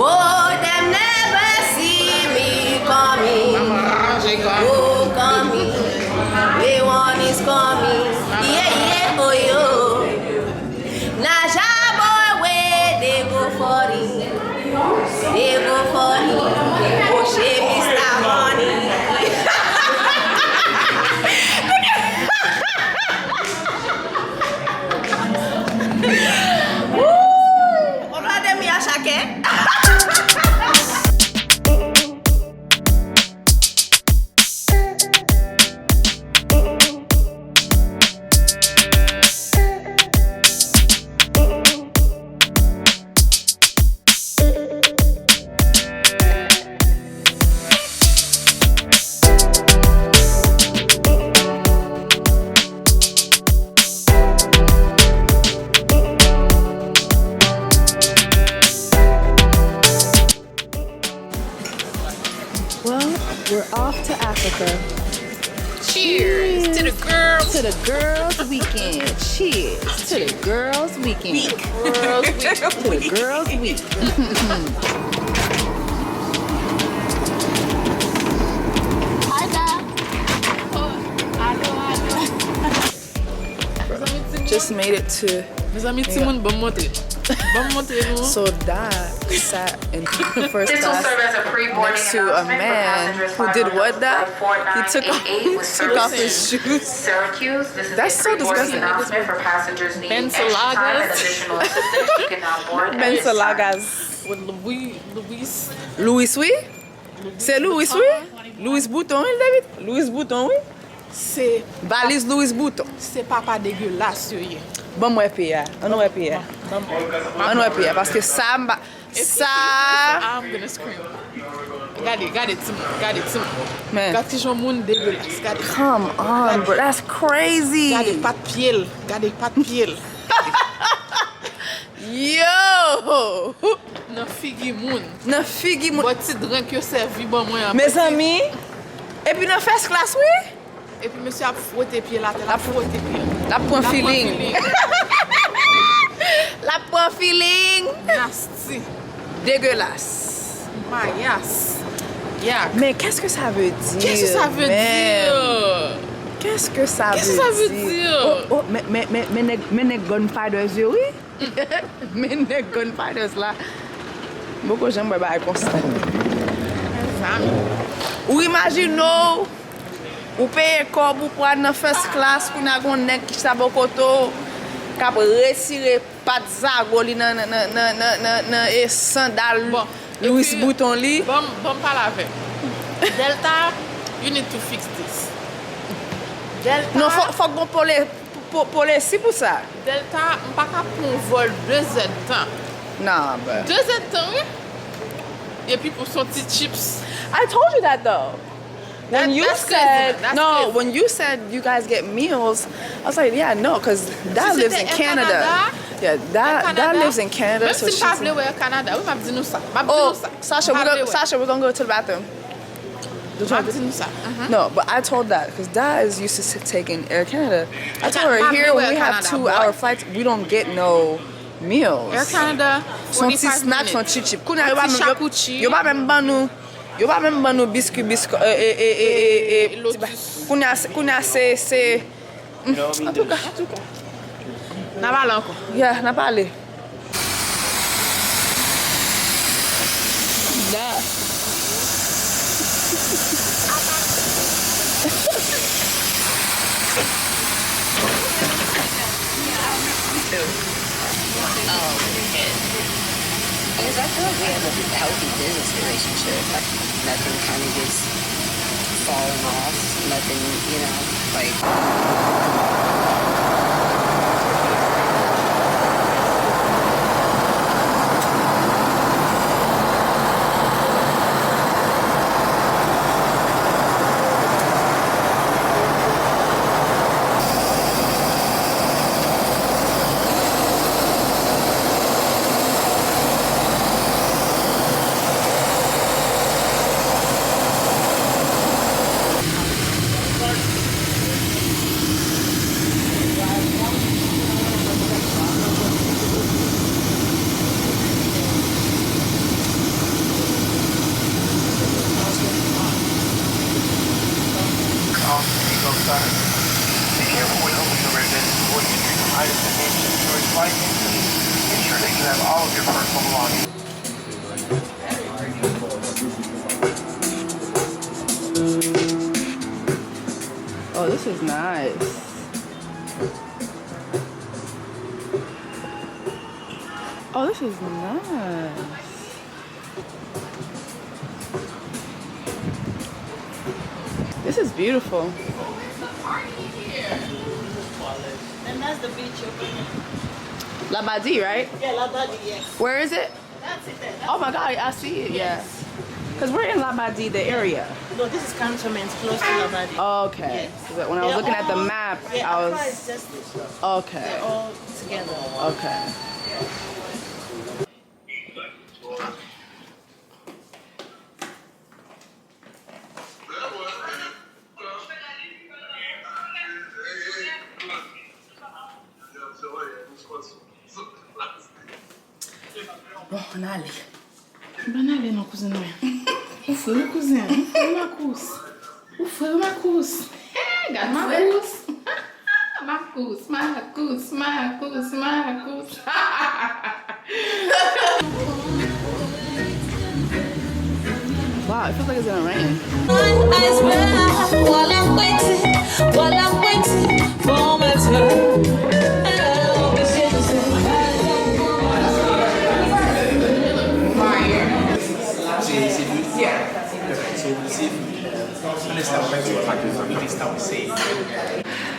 Oh, them never see me coming. Oh, coming. The one is coming. Yeah, oh, yo. Now, Jabo, where they go for it. They go for it. Oh, shit, Mr. Money. Woo! On va demi à chacun. We're off to Africa. Cheers to the girls. To the girls' weekend. Cheers to the girls' weekend. Girls week. To the girls' week. Just made it to. So that sat in the first class next to a man who did what that? He took off his shoes. That's so disgusting. Bensalagas. With Louis. Louis oui? C'est Louis oui? Louis Bouton, David? Louis Bouton, oui? C'est Valise Louis Bouton. c'est pas dégueulasse, yo. Bon, moi, payer. On va payer. On va payer parce que ça. I'm gonna scream. Got it, Man. Got it, moun dégueulasse. Got it. Come on, bro. That's crazy. Got it, pas de pied. Yo! Non figi moun. Non figi moun. Bon ti drink yo servi bon moi. Mes amis. Et puis dans first class, oui? Et puis monsieur a frotté pied là, la frotté pied. La point feeling. La point feeling. Nasty. Dégueulasse. My ass. Yeah. Mais qu'est-ce que ça veut dire? Qu'est-ce que ça veut dire? Qu'est-ce que ça veut dire? Oh, mais les gunfighters, oui? Mais les gunfighters là. Beaucoup j'aime pas comme ça. Ou imaginons, ou paye corps pour prendre dans first class pour n'a gon nèg qui sa bokoto cap retirer pat zago li nan sandal Louis Bouton li. Bon pas la veille. Delta, you need to fix this. Delta. Non, faut bon police pour ça. Delta, on pas qu'à prendre un vol 2 heures de temps. Non, but 2 heures de temps, oui. Et puis pour son petit chips. I told you that though. When you That's said crazy. That's no, crazy. when you said you guys get meals, I was like, yeah, no, because Dad lives in Canada. Yeah, Dad lives in Canada, Même so si she's. pas vle au Canada, oui, m'a dit nous ça. Oh, Sasha, we're gonna go to the bathroom. M'a dit nous ça. No, but I told that because Dad is used to taking Air Canada. I told her Not here when we everywhere have Canada, 2-hour boy. flights, we don't get no meals. Air Canada, Son petit 45 snack, son minutes. chip. Petit chakuchi. Yo pas même ban nous biscuit Lotus. Kounya c'est en tout cas. N'a pas encore. Yeah, n'a pas allé. Because I feel like we have a healthy business relationship. Nothing kind of gets falling off. Nothing, like. items that may be in storage flight. Ensure that you have all of your personal belongings. Oh, this is nice. Oh, this is nice. This is beautiful. And that's the beach over there. Labadie, right? Yeah, Labadie, yes. Where is it? That's it there. Oh my God, I see it. Yeah. Because we're in Labadie, the area. No, this is Cantonment, close to Labadie. Okay. Yes. So that when I was looking at the map, Yeah, I Accra was. is just Okay. they're all together. Okay. Bon, on a allé. On a allé, mon cousin. Où faut le cousin? Où faut ma course? Où faut ma course? Hey, regarde ma course. Ma course, ma course, ma course, ma course. Wow, it feels like it's gonna rain. While I'm waiting for my turn.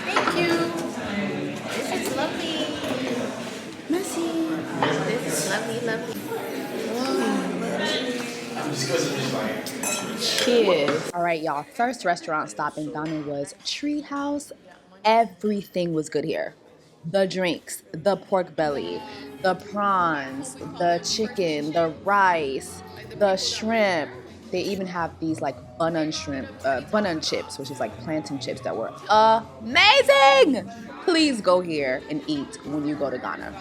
Thank you. This is lovely. Merci. This is lovely, lovely. Cheers. All right, y'all. First restaurant stop in Ghana was Treehouse. Everything was good here. The drinks, the pork belly, the prawns, the chicken, the rice, the shrimp. They even have these like bun chips, which is like plantain chips that were amazing. Please go here and eat when you go to Ghana.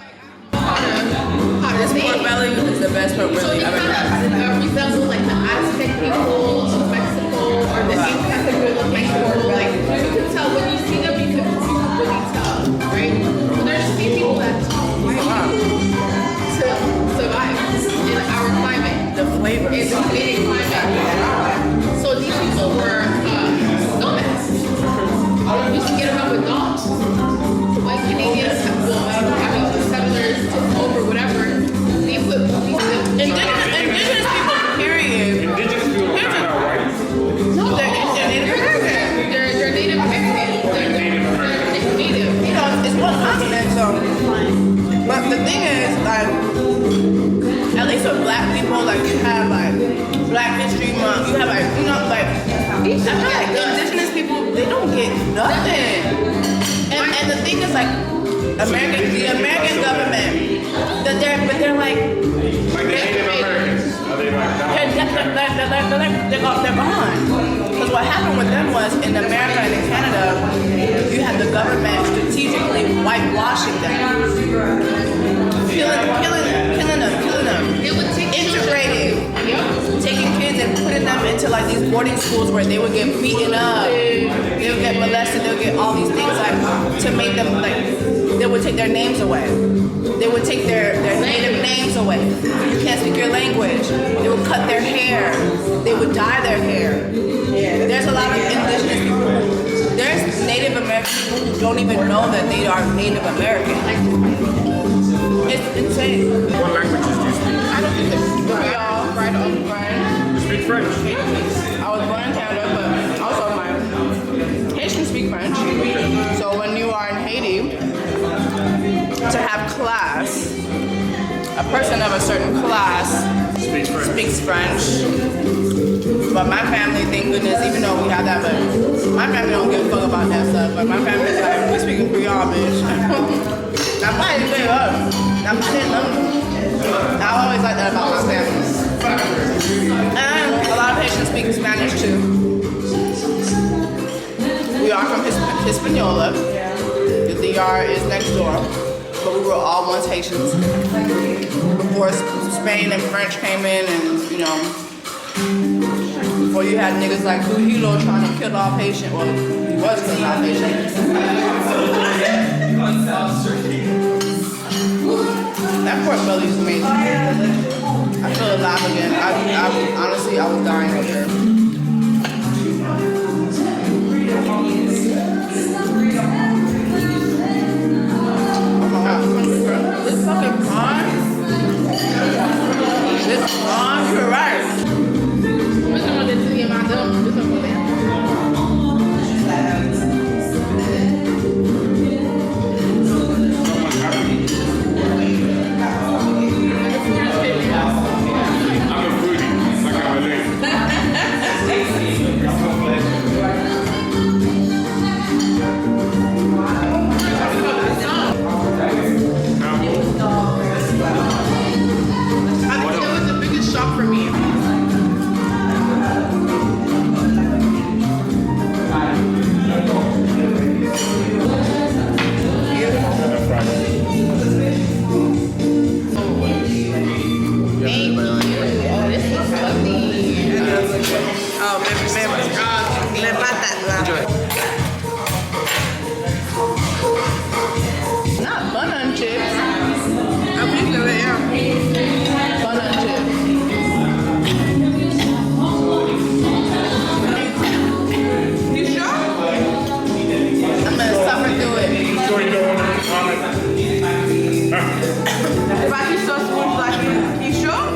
This pork belly is the best pork belly I've ever had. Resemble like the Aztec people of Mexico or the Incas people of Mexico. Like you can tell when you see them, you can really tell, right? But there's just these people that talk white to survive in our climate. The flavor. In the Canadian climate. So these people were nomads. You used to get around with dogs. When Canadians, the settlers took over, whatever, they put these Indigenous people, period. Indigenous people are not white. No, they're Native American. They're Native American. They're native. You know, it's one continent, so. But the thing is, like, at least with black people, like, you have, like, Black History Month, you have, like, you know, like, I feel like indigenous people, they don't get nothing. And the thing is, like, the American government, they're like Native Americans. Are they like that? they're gone. Because what happened with them was in America and in Canada, you had the government strategically whitewashing them, killing them, integrating, taking kids and putting them into like these boarding schools where they would get beaten up, they would get molested, they would get all these things like to make them like they would take their names away. They would take their native names away. You can't speak your language. They would cut their hair. They would dye their hair. There's a lot of indigenous people. There's Native American people who don't even know that they are Native American. It's insane. What languages do you speak? I don't think it's Creole, right off the brain. You speak French? I was born in Canada, but also my Haitians speak French. So when you are in Haiti, to have class, a person of a certain class speaks French. But my family, thank goodness, even though we have that, but my family don't give a fuck about that stuff. But my family's like, we speaking Creole, bitch. I'm not even gave up. I'm not in love. I always like that about my family. And a lot of Haitians speak Spanish too. We are from Hispaniola. The DR is next door. But we were all once Haitians. Before Spain and French came in and, you know, before you had niggas like Trujillo trying to kill off Haitians. Well, he was killing off Haitians. That pork belly is amazing. I feel alive again. Honestly, I was dying over here. Oh my God. This fucking prawn. This prawn, you're right. This one that's in my dumb. This one there. I think that was the biggest shock for me. Not bun and chips. I think of it, yeah. Bun and chips. You sure? I'm gonna suffer through it. If I do so smooth like you sure?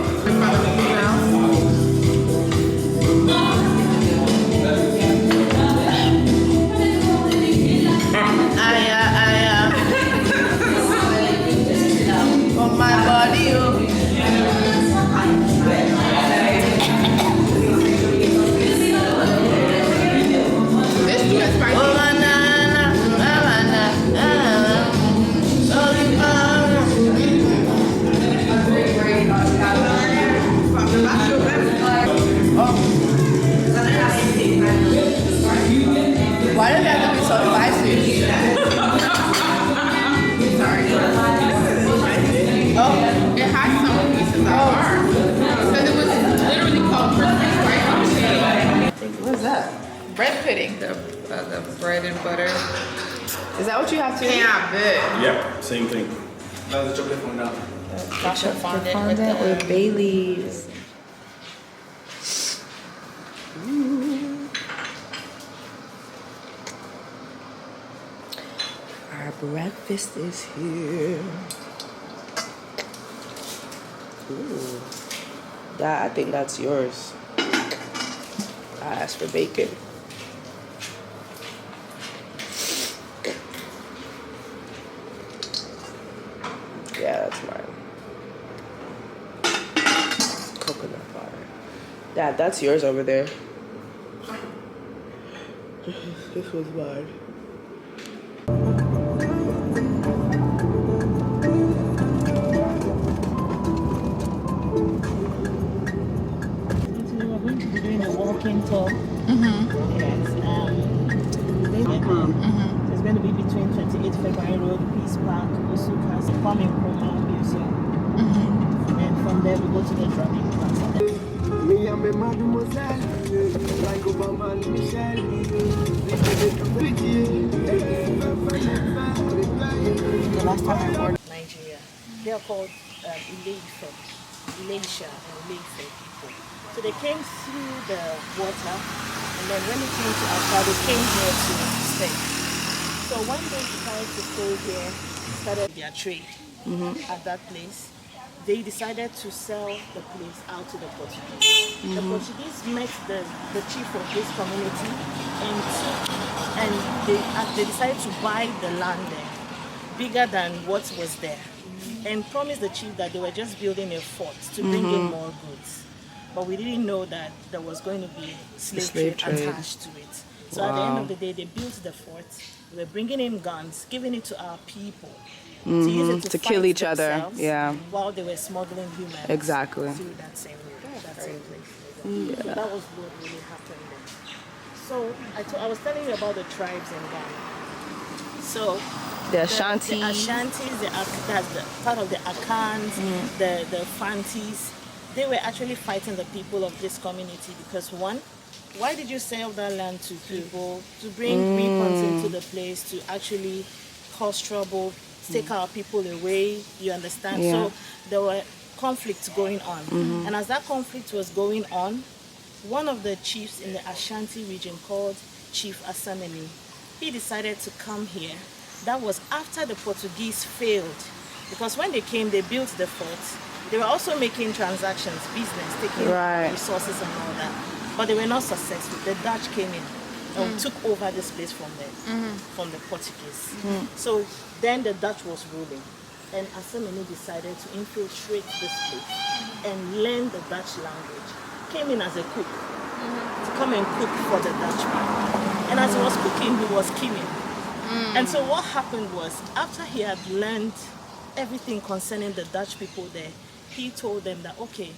On my body, oh. This too is spicy. Oh, na, na, na, na, na, why does it have to be so spicy? Oh, It had some pieces that are. Because it was literally called Christmas spicy. what is that? Bread pudding. The bread and butter. Is that what you have to eat? Yeah, good. Yep, same thing. Chocolate fondant with Fondant with the Baileys. Our breakfast is here. Ooh. That, I think that's yours. I asked for bacon. Yeah, that's mine. Coconut butter. Dad, that's yours over there. This was mine. We were going to be doing a walking tour. Yes. So it's going to be between 28 February Road, Peace Park, Osuka, Kwame Nkrumah Museum. And then from there we go to the drumming class. Me and my mademoiselle, like Obama and Michelle. The last time I worked in Nigeria, they are called Ileife, Elisha and Ileife people. So they came through the water, and then when it came to Accra, they came here to stay. So when they decided to stay here, started their trade at that place, they decided to sell the place out to the Portuguese. The Portuguese met the chief of this community and they decided to buy the land there, bigger than what was there, and promised the chief that they were just building a fort to bring in more goods. But we didn't know that there was going to be slave trade attached to it. So at the end of the day, they built the fort. They were bringing in guns, giving it to our people to use it to kill fight each other. themselves Yeah. while they were smuggling humans Exactly. through that same route, that same place. So that was what really happened there. So I was telling you about the tribes in Ghana. So The Ashanti. the Ashantis, that's the part of the Akans, the Fantis. They were actually fighting the people of this community because one, why did you sell that land to people to bring weapons into the place to actually cause trouble, take our people away, you understand? Yeah. So there were conflicts going on. And as that conflict was going on, one of the chiefs in the Ashanti region called Chief Asameni, he decided to come here. That was after the Portuguese failed. Because when they came, they built the fort. They were also making transactions, business, taking resources and all that. But they were not successful. The Dutch came in and took over this place from the Portuguese. So then the Dutch was ruling. And Asameni decided to infiltrate this place and learn the Dutch language. Came in as a cook to come and cook for the Dutch people. And as he was cooking, he was killing. And so what happened was, after he had learned everything concerning the Dutch people there, he told them that, okay,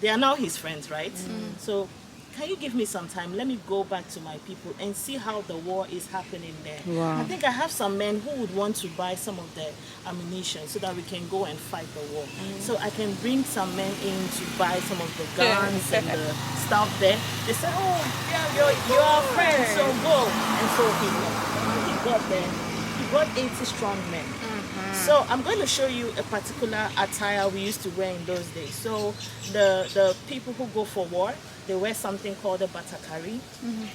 they are now his friends, right? So can you give me some time? Let me go back to my people and see how the war is happening there. I think I have some men who would want to buy some of the ammunition so that we can go and fight the war. So I can bring some men in to buy some of the guns and the stuff there. They said, oh, yeah, you're our friends, so go. And so he got there. He brought 80 strong men. So I'm going to show you a particular attire we used to wear in those days. So the people who go for war, they wear something called a batakari.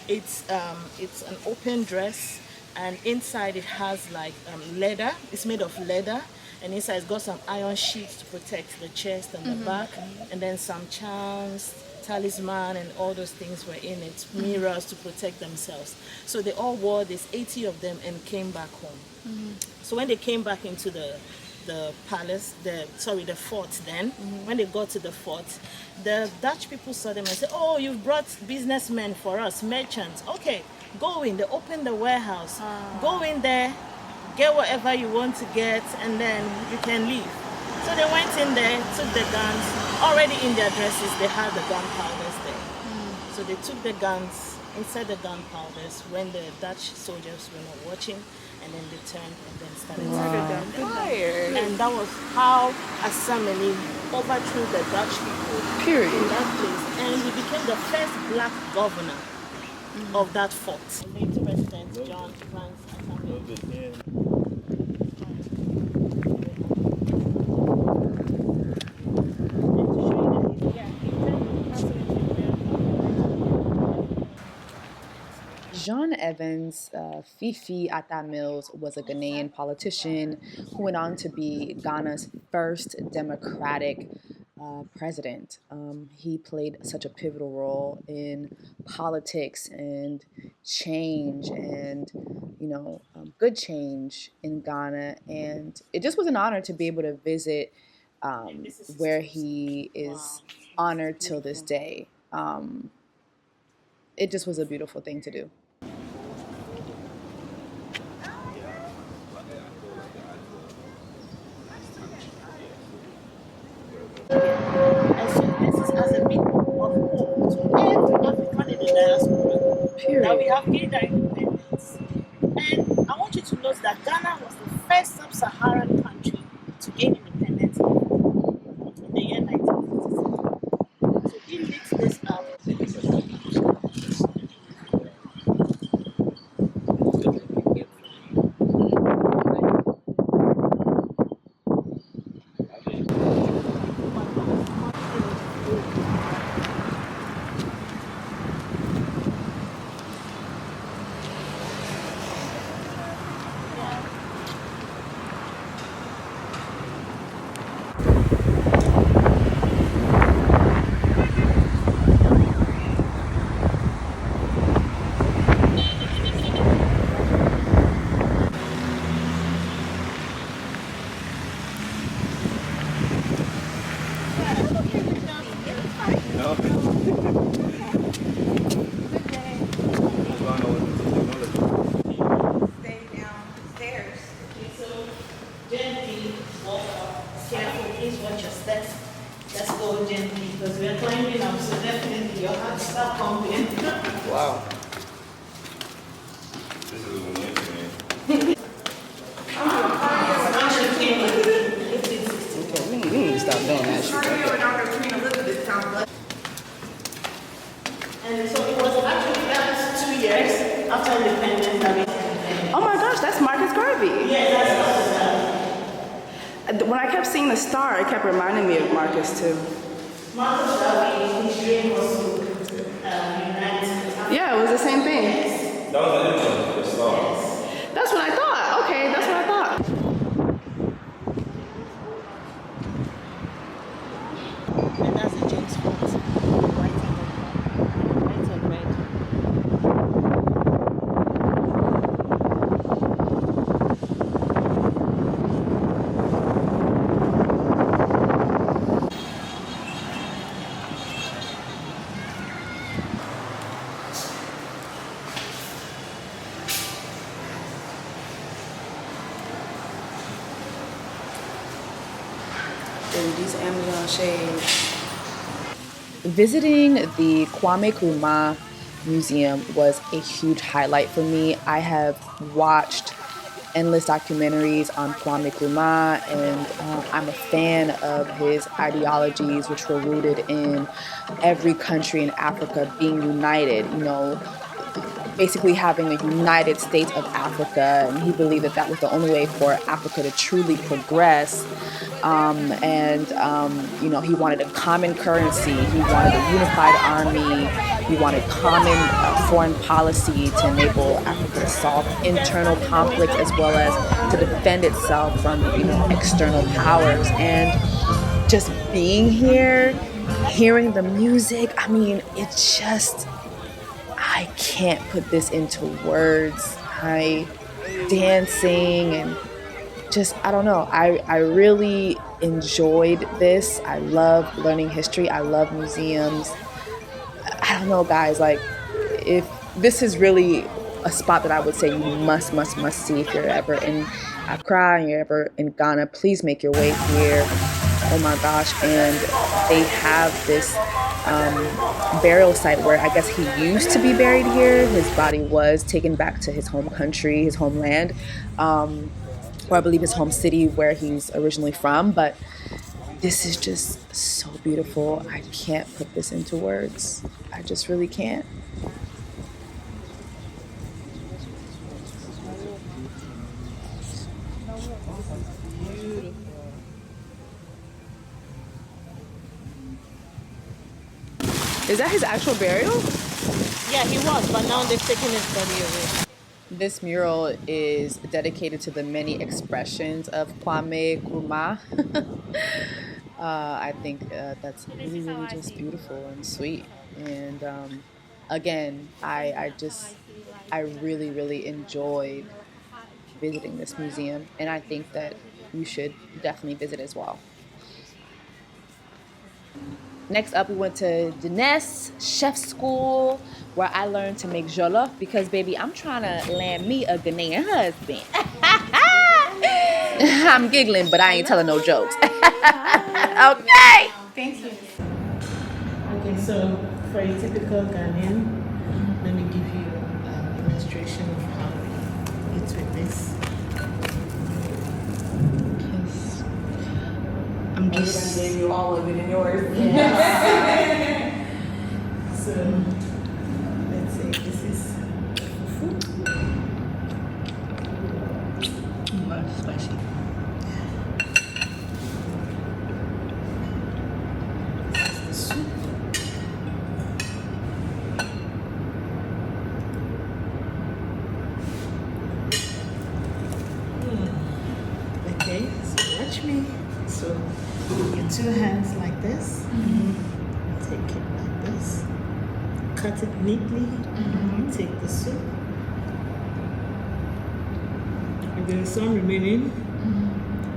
It's an open dress, and inside it has like leather. It's made of leather, and inside it's got some iron sheets to protect the chest and the back, and then some charms, talisman, and all those things were in it, mirrors to protect themselves. So they all wore this, 80 of them, and came back home. So when they came back into the palace, the fort then, when they got to the fort, the Dutch people saw them and said, oh, you've brought businessmen for us, merchants. Okay, go in. They opened the warehouse. Go in there, get whatever you want to get, and then you can leave. So they went in there, took the guns. Already in their dresses, they had the gunpowders there. So they took the guns, inside the gunpowders, when the Dutch soldiers were not watching, and then they turned and then started to fire. And that was how Asameni overthrew the Dutch people in that place. And he became the first black governor of that fort. The late President John Francis Asameni. John Evans, Fifi Atta Mills, was a Ghanaian politician who went on to be Ghana's first democratic president. He played such a pivotal role in politics and change and, good change in Ghana. And it just was an honor to be able to visit where he is honored till this day. It just was a beautiful thing to do. And so this is as a big of hope to every African in the diaspora that we have gained our independence. And I want you to note that Ghana was the first sub-Saharan country to gain independence in the year 1957. So he mixed this up. Let's go gently because we're climbing up, so definitely your heart start pumping. Wow. This is amazing. Okay, we need to stop doing that shit. And so it was actually that 2 years after independence that we. Oh my gosh, that's Marcus Garvey. Yeah, that's Marcus Garvey. When I kept seeing the star, it kept reminding me of Marcus too. Marcus Garvey, his dream was to unite. Yeah, it was the same thing. That was the intro for the star. That's what I thought. Okay, that's what I thought. And that's the James Fort. White and red. These Amazon shades. Visiting the Kwame Nkrumah Museum was a huge highlight for me. I have watched endless documentaries on Kwame Nkrumah, and I'm a fan of his ideologies, which were rooted in every country in Africa being united, you know, basically having a United States of Africa, and he believed that that was the only way for Africa to truly progress. You know, he wanted a common currency, he wanted a unified army, he wanted common foreign policy to enable Africa to solve internal conflicts as well as to defend itself from, you know, external powers. And just being here, hearing the music, I mean, it's just, I can't put this into words. Dancing and just, I don't know. I really enjoyed this. I love learning history. I love museums. I don't know, guys, like, if this is really a spot that I would say you must see if you're ever in Accra and you're ever in Ghana, please make your way here. Oh my gosh. And they have this burial site where I guess he used to be buried here. His body was taken back to his home country, his homeland, or I believe his home city where he's originally from. But this is just so beautiful. I can't put this into words. I just really can't. Is that his actual burial? Yeah, he was, but now they've taken his body away. This mural is dedicated to the many expressions of Kwame Nkrumah. I think that's really, really just beautiful and sweet. And again, I really, really enjoyed visiting this museum, and I think that you should definitely visit as well. Next up, we went to Dines Chef School, where I learned to make jollof because, baby, I'm trying to land me a Ghanaian husband. I'm giggling, but I ain't telling no jokes. Okay. Thank you. Okay, so for a typical Ghanaian, let me give you a demonstration of how we eat with this. I'm just gave you all of it in yours. So let's say this is food. Spicy. This is the soup. Okay, so watch me. So your two hands like this. Take it like this. Cut it neatly. Take the soup. If there is some remaining,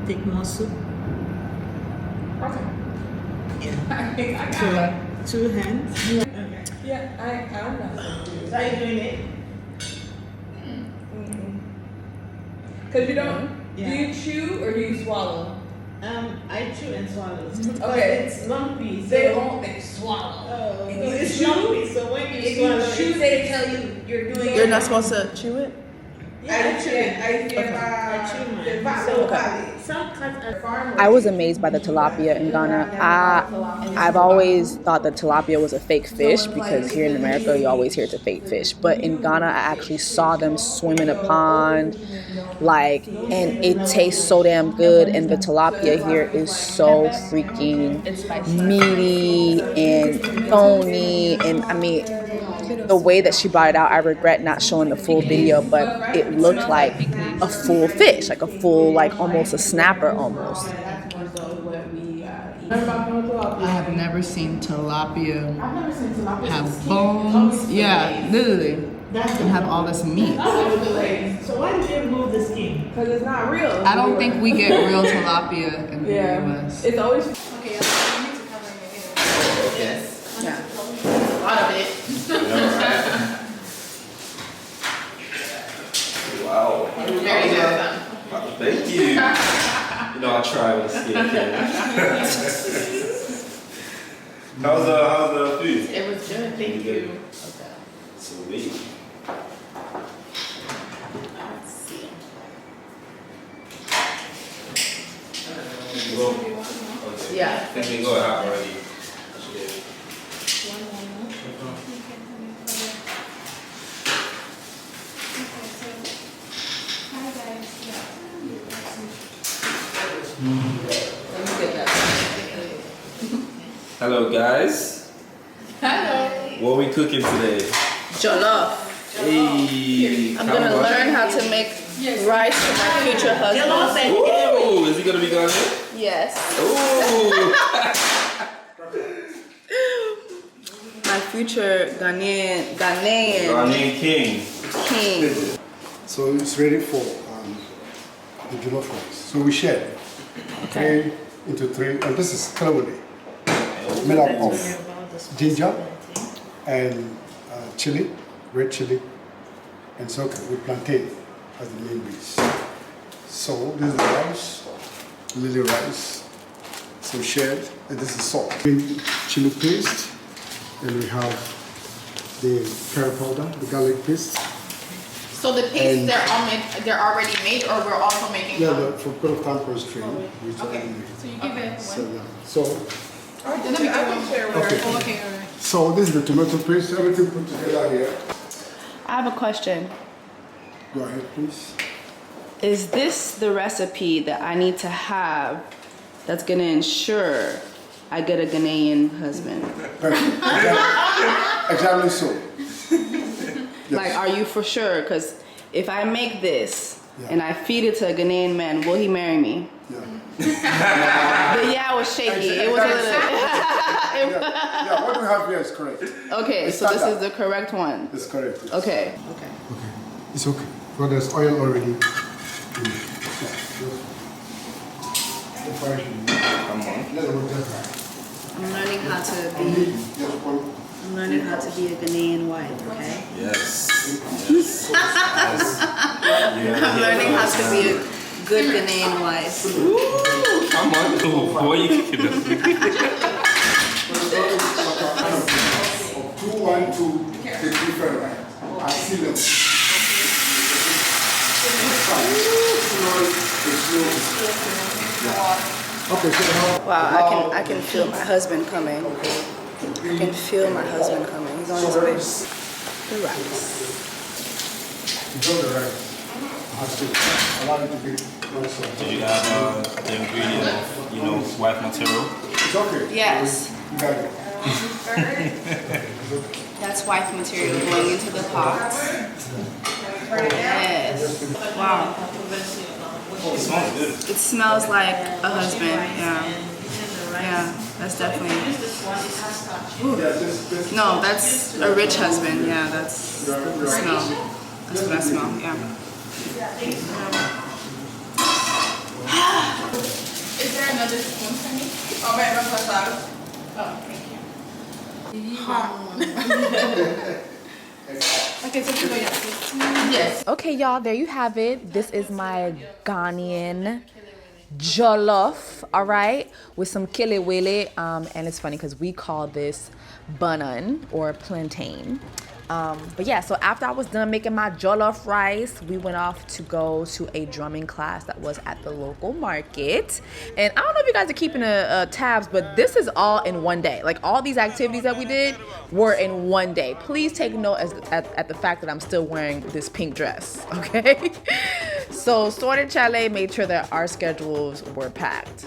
take more soup. Okay. Yeah. Two hands. Yeah, I'm not. Are you doing it? Because you don't, Yeah. do you chew or do you swallow? I chew and swallow. Okay. It's lumpy. So They won't, they swallow. Oh, If it's you chew, lumpy. So when you if swallow, you chew, they tell you you're doing You're not supposed to chew it? I was amazed by the tilapia in Ghana. I've always thought that tilapia was a fake fish because here in America you always hear it's a fake fish. But in Ghana I actually saw them swim in a pond, and it tastes so damn good. And the tilapia here is so freaking meaty and bony, and I mean, the way that she brought it out, I regret not showing the full video, but it looked like a full fish, like a full, like almost a snapper almost. I have never seen tilapia have bones. Yeah, literally. And have all this meat. So why did you remove the skin? Because it's not real. I don't think we get real tilapia in the US. It's always okay. You need to cover your hair. Yes. Yeah. A lot of it. Wow. Very good. Thank you. You know, I try with skincare. How's the food? It was good. Thank you. Okay. Sweet. Let's see. Okay. Yeah. I think we can go out already. Hello guys. Hello. What are we cooking today? Jollof. Hey. I'm gonna learn how to make rice for my future husband. Ooh, is he gonna be Ghanaian? Yes. Ooh. My future Ghanaian Ghanaian king. king. So it's ready for the jollof rice. So we share it. Okay. Into three, and this is kalawale, made up of ginger and chili, red chili, and soak with plantain as the main base. So this is the rice, lily rice. So shared, and this is salt. Green chili paste, and we have the curry powder, the garlic paste. So the paste they're already made, or we're also making Yeah, them? for good of time for stream. Okay. So you give it So, one. yeah. So, Then let me get one. okay. Okay. All right. So this is the tomato paste, everything put together here. I have a question. Go ahead, please. Is this the recipe that I need to have that's gonna ensure I get a Ghanaian husband? Exactly so. Yes. Like, are you for sure? Because if I make this Yeah. and I feed it to a Ghanaian man, will he marry me? Yeah. The yeah was shaky. It was a little. Yeah, what we have here is correct. Okay, It's so this standard. is the correct one. It's correct. Yes. Okay. Okay. It's okay. Well, there's oil already. In it. Yeah. Come on. Let's work that right. I'm learning how to Only be. just one. I'm learning how to be a Ghanaian wife. Okay. Yes. I'm learning how to be a good Ghanaian wife. Come on. Boy, you kicking us. Of 2, 1, 2, the different right. I see them. Okay, so Wow, I can feel my husband coming. I can feel my husband coming. He's on his way. The rice. you got the right. Has to allow you to be also. Did you have the ingredient of, you know, wife material? It's okay. Yes, You got it. that's wife material going into the pot. Yes. Wow. It smells good. It smells like a husband. Yeah. Yeah, that's definitely. Ooh. No, that's a rich husband. Yeah, that's the smell. That's what I smell. Yeah. Is there another spoon for me? Oh, wait, no, plus oh, thank you. Okay, so you know, yes. Okay, y'all, there you have it. This is my Ghanaian jollof, all right, with some kelewele. And it's funny because we call this banan or plantain. But yeah, so after I was done making my jollof rice, we went off to go to a drumming class that was at the local market. And I don't know if you guys are keeping tabs, but this is all in one day. Like all these activities that we did were in one day. Please take note at the fact that I'm still wearing this pink dress, okay? So Sorted Chalet made sure that our schedules were packed.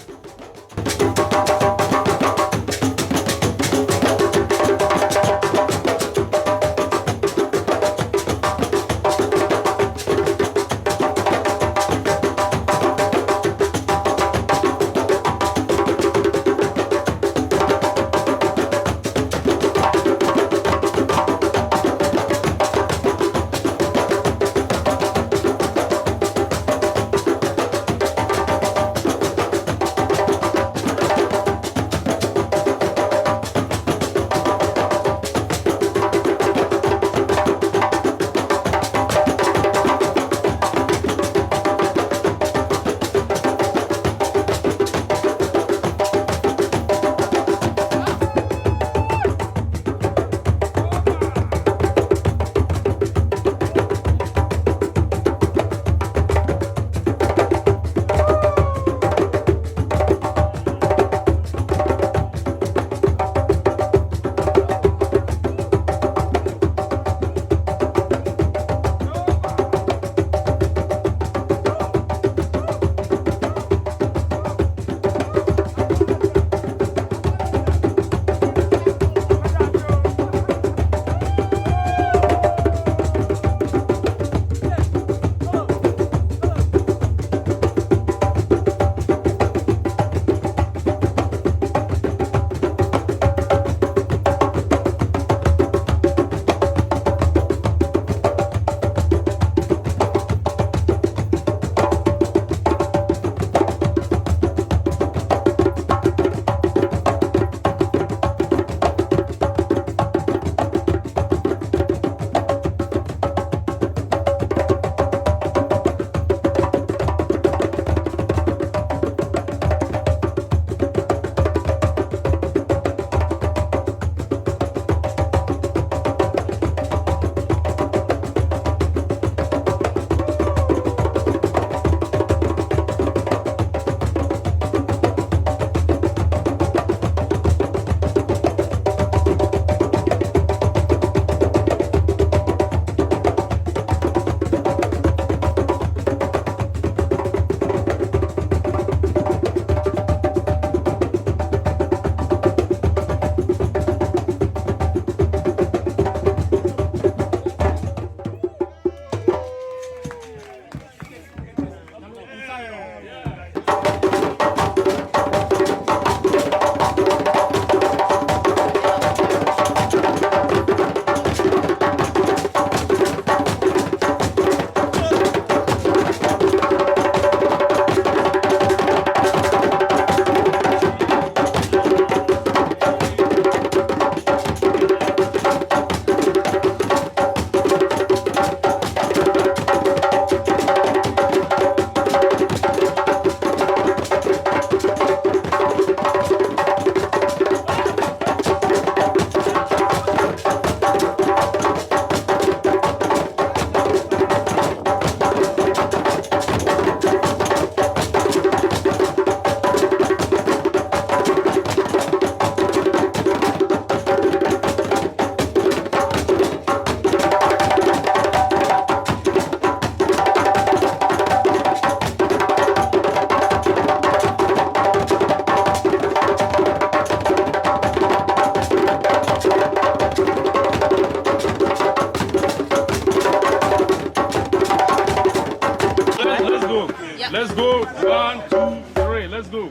Let's go. 1, 2, 3. Let's go.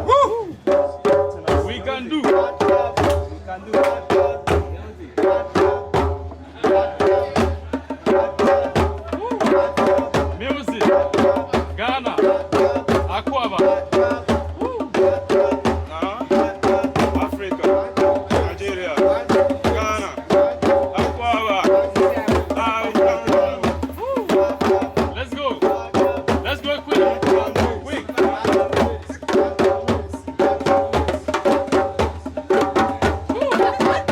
Woo! We can do. Music. Ghana. Aquaba. Africa. Nigeria. Ghana. Aquaba. Let's go. Let's go quick. Quick. Woo.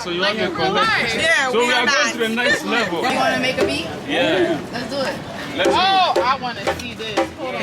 so you want to collect. Yeah, So we are not. going to the next level. You want to make a beat? Yeah. Let's do it. Let's go. I want to see this. Hold on.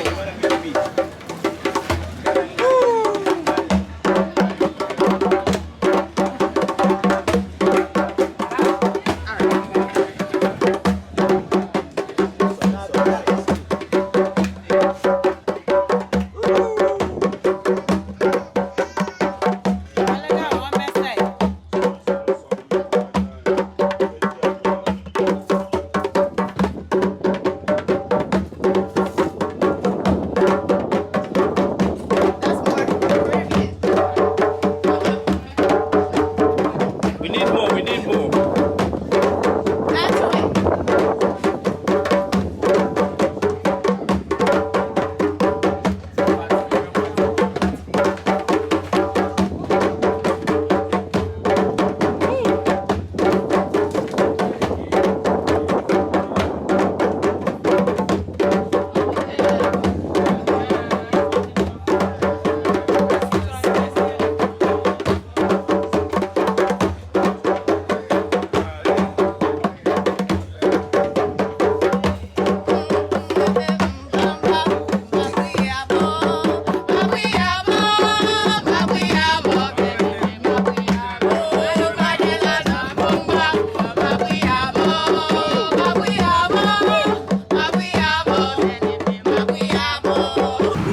We need more. We need more.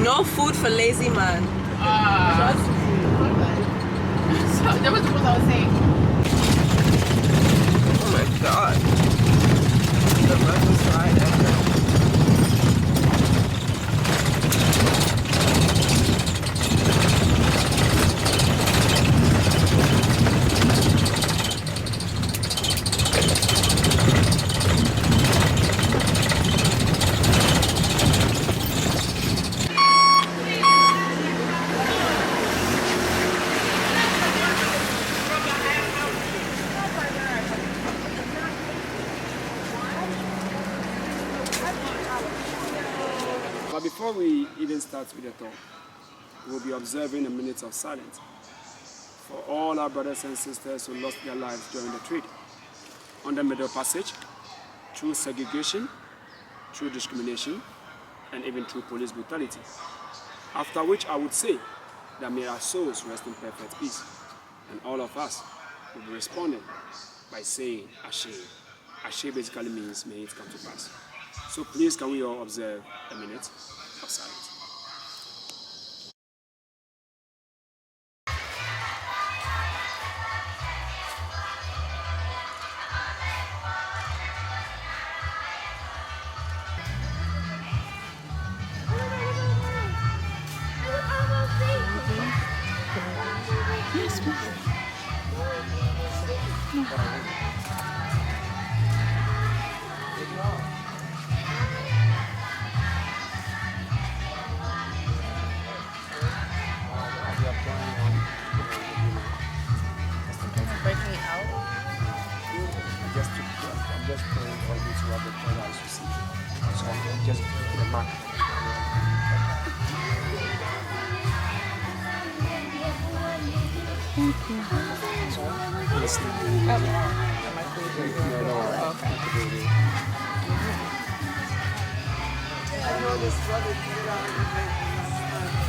No food for lazy man. So that was what I was saying. Oh my god. The breakfast ride ever. But before we even start with the talk, we'll be observing a minute of silence for all our brothers and sisters who lost their lives during the trade, on the Middle Passage, through segregation, through discrimination, and even through police brutality. After which I would say that may our souls rest in perfect peace, and all of us will be responding by saying Ashe. Ashe basically means may it come to pass. So please can we all observe a minute of silence. Breaking it out. I'm just praying for you to have the paradise you see. So I'm just the mark.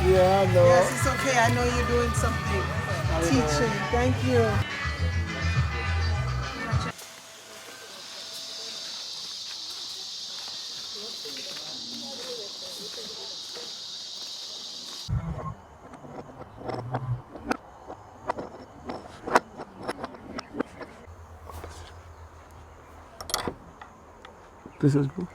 Yeah, I know. Yes, it's okay. I know you're doing something. Teaching. Thank you. This is good.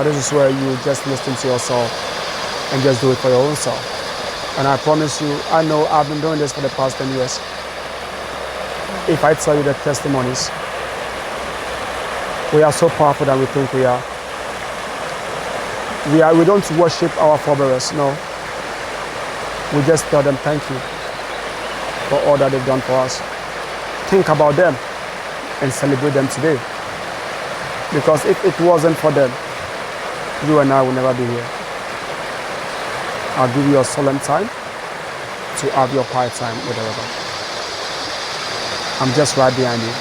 This is where you just listen to yourself and just do it for your own self. And I promise you, I know I've been doing this for the past 10 years. If I tell you the testimonies, we are so powerful than we think we are. We don't worship our forebears, no. We just tell them thank you for all that they've done for us. Think about them and celebrate them today. Because if it wasn't for them, you and I will never be here. I'll give you a solemn time to have your quiet time with the river. I'm just right behind you.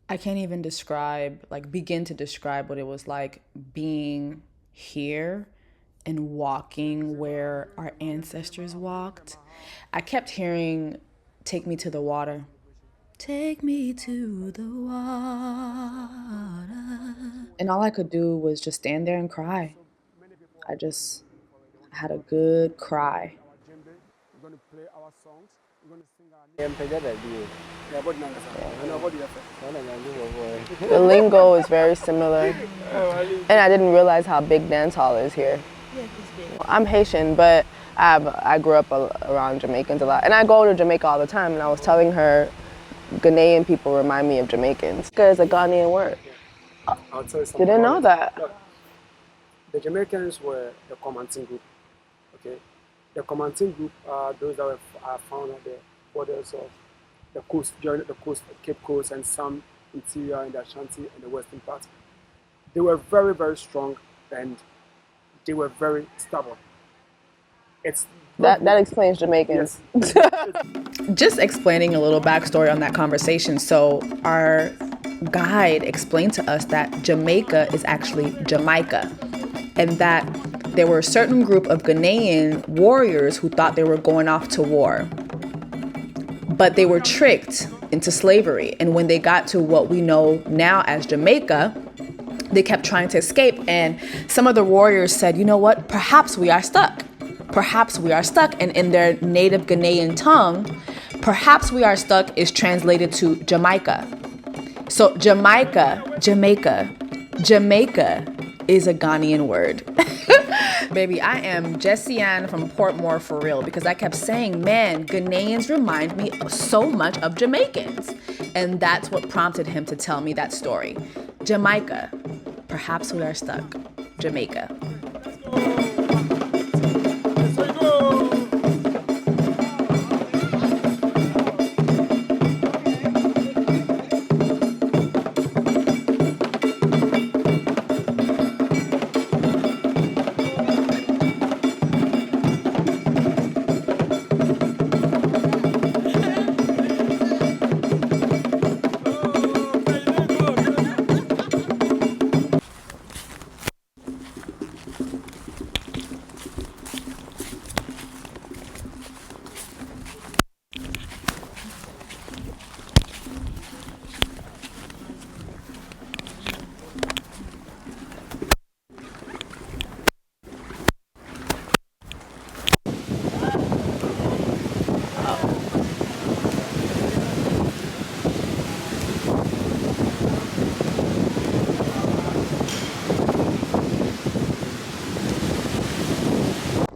I can't even begin to describe what it was like being here and walking where our ancestors walked. I kept hearing, "Take me to the water. Take me to the water." And all I could do was just stand there and cry. I had a good cry. We're going to play our songs. We're going to sing our The lingo is very similar, and I didn't realize how big dance hall is here. I'm Haitian, but I grew up around Jamaicans a lot, and I go to Jamaica all the time, and I was telling her Ghanaian people remind me of Jamaicans. It's a Ghanaian word. I'll tell you something. Didn't know that. Look, the Jamaicans were the Comantin group, okay? The Comantin group are those that were found at the borders of the coast, during the coast, Cape Coast, and some interior in the Ashanti and the western part. They were very, very strong, and they were very stubborn. That explains Jamaicans. Yes. Just explaining a little backstory on that conversation. So our guide explained to us that Jamaica is actually Jamaica, and that there were a certain group of Ghanaian warriors who thought they were going off to war, but they were tricked into slavery. And when they got to what we know now as Jamaica, they kept trying to escape. And some of the warriors said, "You know what? Perhaps we are stuck. Perhaps we are stuck." And in their native Ghanaian tongue, "perhaps we are stuck" is translated to Jamaica. So Jamaica is a Ghanaian word. Baby, I am Jessie Ann from Portmore for real, because I kept saying, man, Ghanaians remind me so much of Jamaicans. And that's what prompted him to tell me that story. Jamaica. Perhaps we are stuck. Jamaica.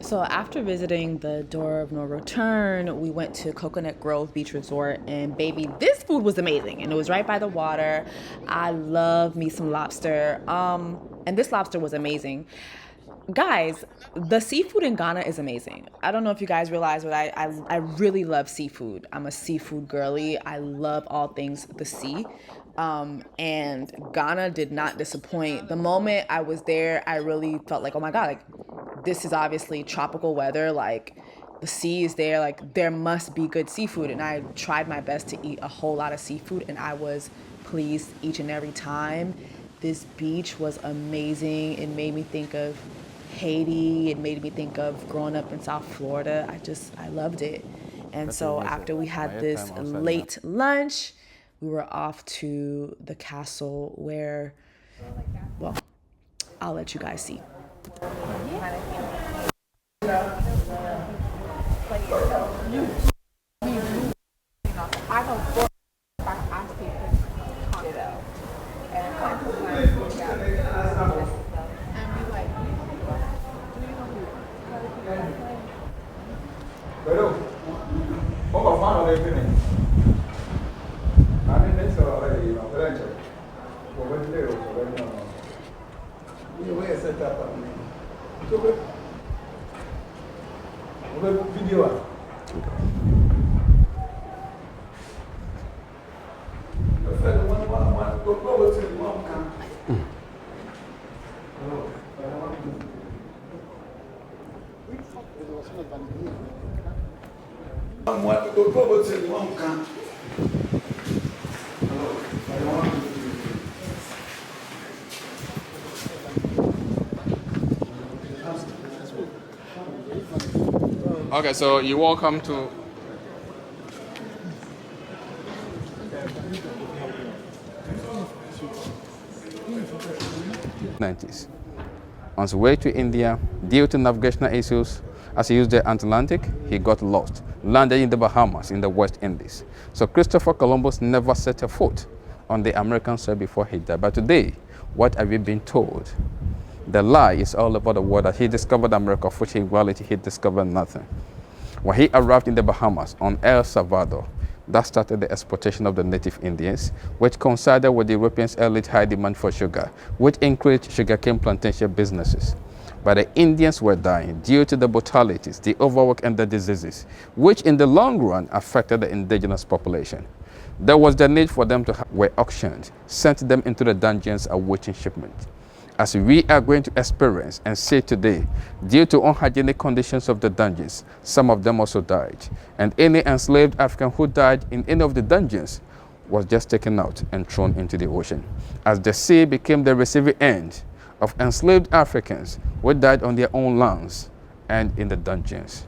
So after visiting the Door of No Return, we went to Coconut Grove Beach Resort, and baby, this food was amazing, and it was right by the water. I love me some lobster, and this lobster was amazing. Guys, the seafood in Ghana is amazing. I don't know if you guys realize, but I really love seafood. I'm a seafood girly. I love all things the sea. And Ghana did not disappoint. The moment I was there, I really felt like, oh my God, like this is obviously tropical weather. Like the sea is there, like there must be good seafood. And I tried my best to eat a whole lot of seafood, and I was pleased each and every time. This beach was amazing. It made me think of Haiti. It made me think of growing up in South Florida. I loved it. And so after we had this late lunch, we were off to the castle where, well, I'll let you guys see. Okay, so you're welcome to. '90s. On his way to India, due to navigational issues, as he used the Atlantic, he got lost, landed in the Bahamas in the West Indies. So Christopher Columbus never set a foot on the American soil before he died. But today, what have you been told? The lie is all over the world that he discovered America, of which in reality he discovered nothing. When he arrived in the Bahamas on El Salvador, that started the exploitation of the native Indians, which coincided with the Europeans' early high demand for sugar, which increased sugarcane plantation businesses. But the Indians were dying due to the brutalities, the overwork, and the diseases, which in the long run affected the indigenous population. There was the need for them to were auctioned, sent them into the dungeons awaiting shipment. As we are going to experience and see today, due to unhygienic conditions of the dungeons, some of them also died. And any enslaved African who died in any of the dungeons was just taken out and thrown into the ocean, as the sea became the receiving end of enslaved Africans who died on their own lands and in the dungeons.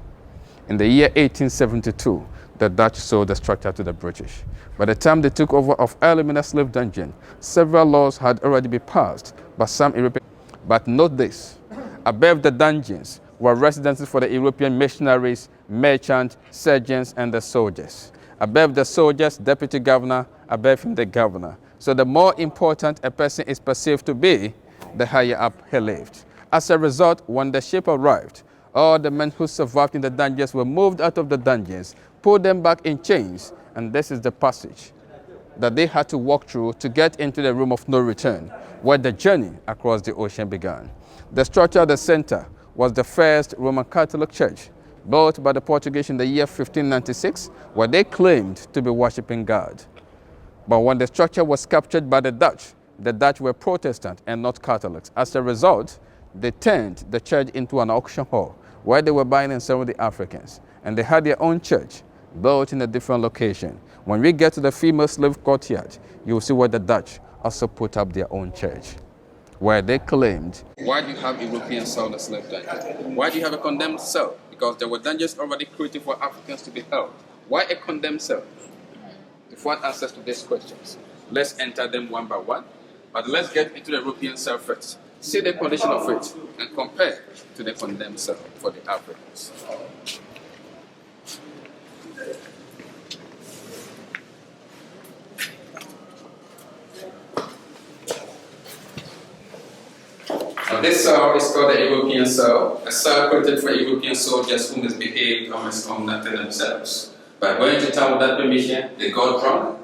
In the year 1872, the Dutch sold the structure to the British. By the time they took over of Elmina slave dungeon, several laws had already been passed by some European. But note this, above the dungeons were residences for the European missionaries, merchants, surgeons, and the soldiers. Above the soldiers, deputy governor, above him the governor. So the more important a person is perceived to be, the higher up he lived. As a result, when the ship arrived, all the men who survived in the dungeons were moved out of the dungeons, put them back in chains, and this is the passage that they had to walk through to get into the room of no return, where the journey across the ocean began. The structure at the center was the first Roman Catholic church, built by the Portuguese in the year 1596, where they claimed to be worshiping God. But when the structure was captured by the Dutch were Protestant and not Catholics. As a result, they turned the church into an auction hall, where they were buying and selling the Africans. And they had their own church, built in a different location. When we get to the female slave courtyard, you will see where the Dutch also put up their own church, where they claimed. Why do you have European cell in the slave dungeon? Why do you have a condemned cell? Because there were dungeons already created for Africans to be held. Why a condemned cell? If one answers to these questions, let's enter them one by one, but let's get into the European cell first. See the condition of it and compare to the condemned cell for the Africans. This cell is called the European cell, a cell created for European soldiers who misbehaved or misconducted themselves. By going to town without permission, they got drunk,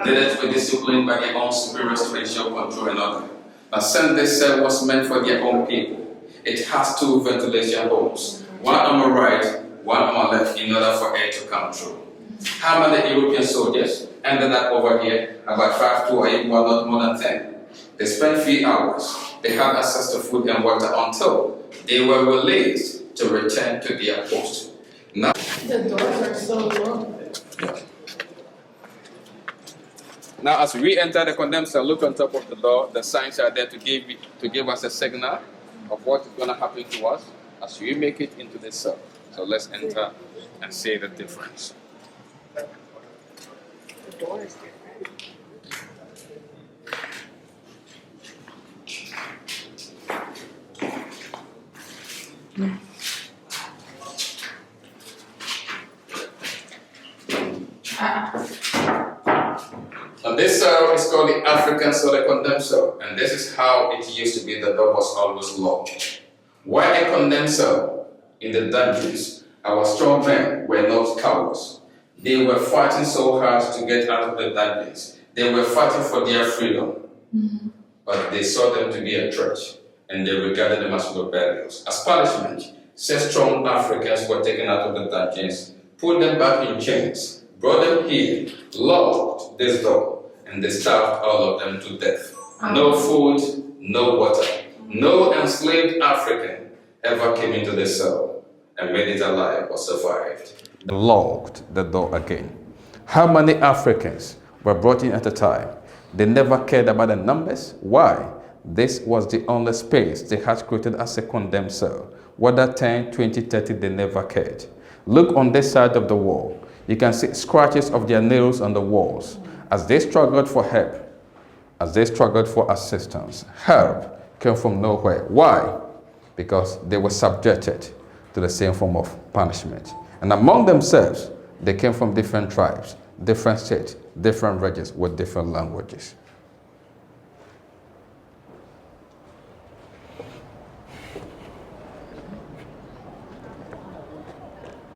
needed to be disciplined by their own superiors to ensure control and order. Now, since this cell was meant for their own people, it has two ventilation holes, one on my right, one on my left, in order for air to come through. How many European soldiers ended up over here? About 5, 2, or even not more than 10. They spent 3 hours. They had access to food and water until they were released to return to their post. Now, the doors are so low. Now, as we enter the condemned cell, look on top of the door. The signs are there to give us a signal of what is going to happen to us as we make it into this cell. So let's enter and see the difference. The door is different. And this cell is called the African cell, a condemned cell. And this is how it used to be. The door was always locked. Why a condemned cell? In the dungeons, our strong men were not cowards. They were fighting so hard to get out of the dungeons. They were fighting for their freedom. Mm-hmm. But they saw them to be a threat, and they regarded them as rebellious. As punishment, 6 strong Africans were taken out of the dungeons, put them back in chains, brought them here, locked this door, and they starved all of them to death. No food, no water. No enslaved African ever came into the cell and made it alive or survived. They locked the door again. How many Africans were brought in at a time? They never cared about the numbers. Why? This was the only space they had created as a condemned cell. Whether 10, 20, 30, they never cared. Look on this side of the wall. You can see scratches of their nails on the walls as they struggled for help, as they struggled for assistance. Help came from nowhere. Why? Because they were subjected to the same form of punishment. And among themselves, they came from different tribes, different states, different regions with different languages.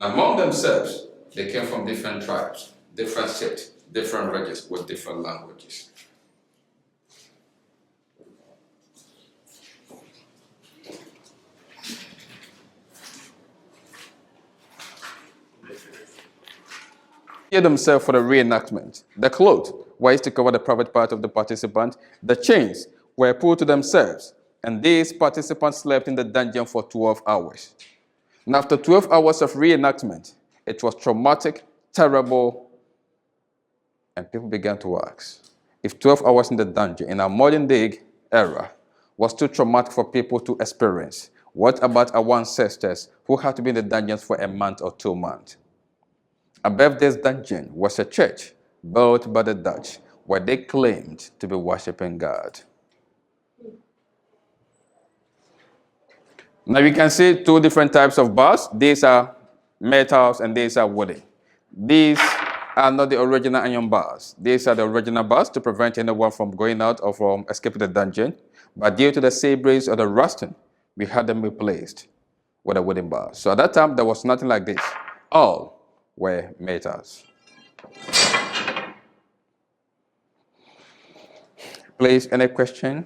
Among themselves, they came from different tribes, different states, different regions with different languages. Gear themselves for the reenactment. The clothes were used to cover the private part of the participant. The chains were pulled to themselves, and these participants slept in the dungeon for 12 hours. And after 12 hours of reenactment, it was traumatic, terrible, and people began to ask, if 12 hours in the dungeon in our modern day era was too traumatic for people to experience, what about our ancestors who had to be in the dungeons for a month or 2 months? Above this dungeon was a church built by the Dutch where they claimed to be worshiping God. Now you can see 2 different types of bars. These are metals and these are wooden. These are not the original iron bars. These are the original bars to prevent anyone from going out or from escaping the dungeon. But due to the sea breeze or the rusting, we had them replaced with a wooden bar. So at that time, there was nothing like this. All were metals. Please, any question?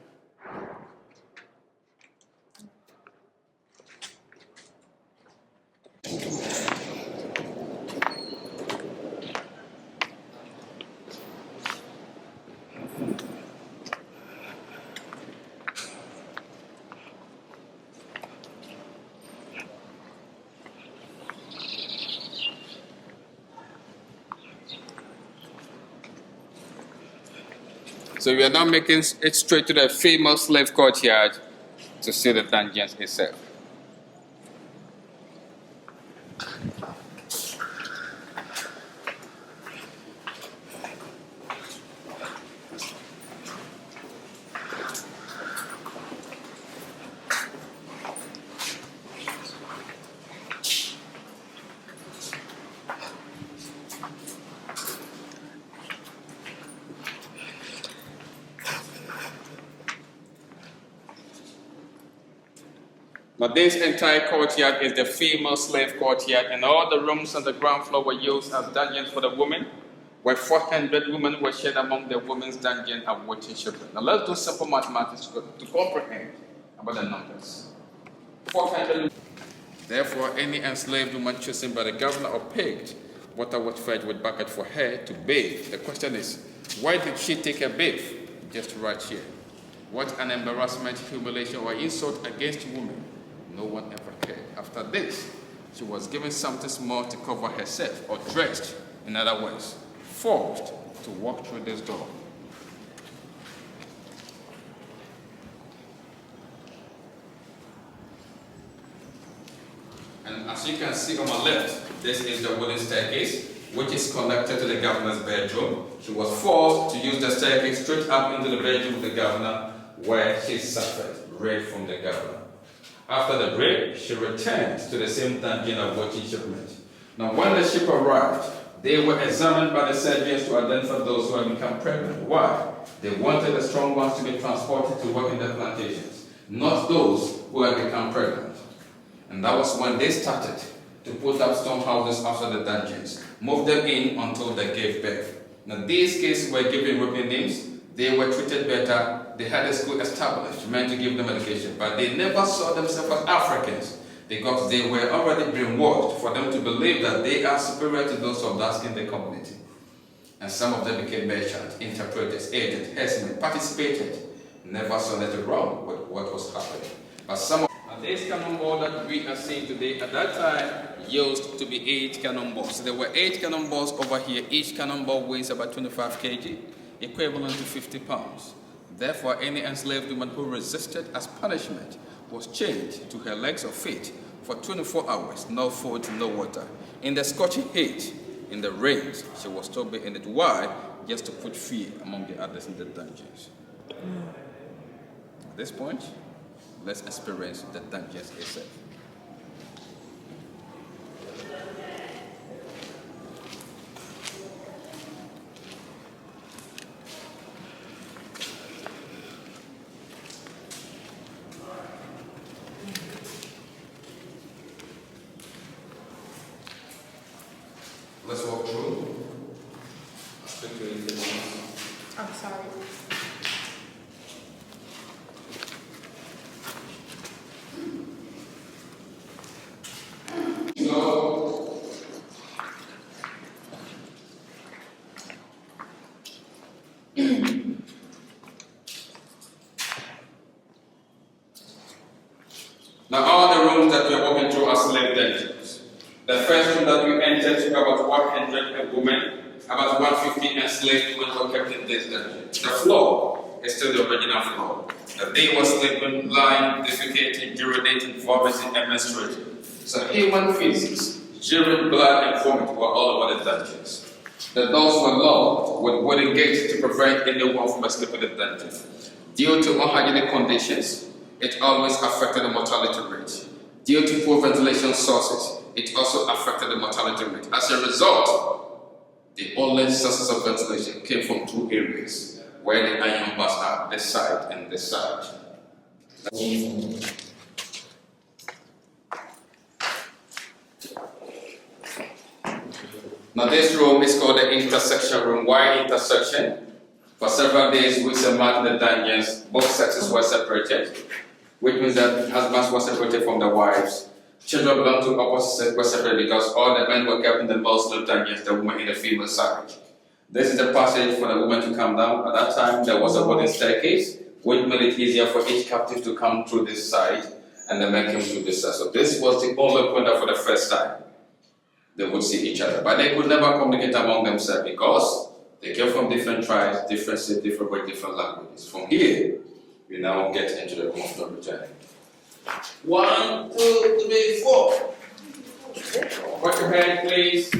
So we are now making it straight to the female slave courtyard to see the dungeons itself. Now this entire courtyard is the female slave courtyard, and all the rooms on the ground floor were used as dungeons for the women, where 400 women were shared among the women's dungeon and watching children. Now let's do simple mathematics to comprehend about the numbers. 400. Therefore, any enslaved woman chosen by the governor or picked water was fetched with bucket for her to bathe. The question is, why did she take a bath? Just right here. What an embarrassment, humiliation, or insult against women. No one ever cared. After this, she was given something small to cover herself, or dressed, in other words, forced to walk through this door. As you can see on my left, this is the wooden staircase, which is connected to the governor's bedroom. She was forced to use the staircase straight up into the bedroom of the governor, where she suffered rape from the governor. After the rape, she returned to the same dungeon of watching shipment. Now, when the ship arrived, they were examined by the surgeons to identify those who had become pregnant. Why? They wanted the strong ones to be transported to work in their plantations, not those who had become pregnant. And that was when they started to put up stone houses outside the dungeons, move them in until they gave birth. Now, these kids were given European names, they were treated better, they had a school established, meant to give them education, but they never saw themselves as Africans, because they were already brainwashed for them to believe that they are superior to those of that in the community. And some of them became merchants, interpreters, agents, herdsmen, participated, never saw anything wrong with what was happening. But some of this cannonball that we are seeing today, at that time, used to be 8 cannonballs. So there were 8 cannonballs over here. Each cannonball weighs about 25 kg, equivalent to 50 pounds. Therefore, any enslaved woman who resisted as punishment was chained to her legs or feet for 24 hours, no food, no water. In the scorching heat, in the rains, she was to be in it. Why? Just to put fear among the others in the dungeons. At this point, let's experience the dungeons itself. Let's walk through. I'm sorry. Now, all the rooms that we are walking through are slave dungeons. The first room that we entered took about 100 women, about 150 enslaved women were kept in this dungeon. The floor is still the original floor. They were sleeping, lying, defecating, urinating, vomiting, and menstruating. So human feces, urine, blood, and vomit were all over the dungeons. The doors were locked with wooden gates to prevent anyone from escaping the dungeon. Due to unhygienic conditions, it always affected the mortality rate. Due to poor ventilation sources, it also affected the mortality rate. As a result, the only sources of ventilation came from 2 areas, where the iron bars are, this side and this side. Now this room is called the intersection room. Why intersection? For several days, weeks and months in the dungeons, both sexes were separated, which means that husbands were separated from their wives. Children belonged to opposite sex were separated because all the men were kept in the male slave dungeons, the women in the female side. This is the passage for the women to come down. At that time, there was a wooden staircase, which made it easier for each captive to come through this side, and the men came through this side. So this was the only point that for the first time they would see each other. But they could never communicate among themselves because they came from different tribes, different states, different ways, different languages. From here, we now get into the room of no return. 1, 2, 3, 4. Watch your head, please.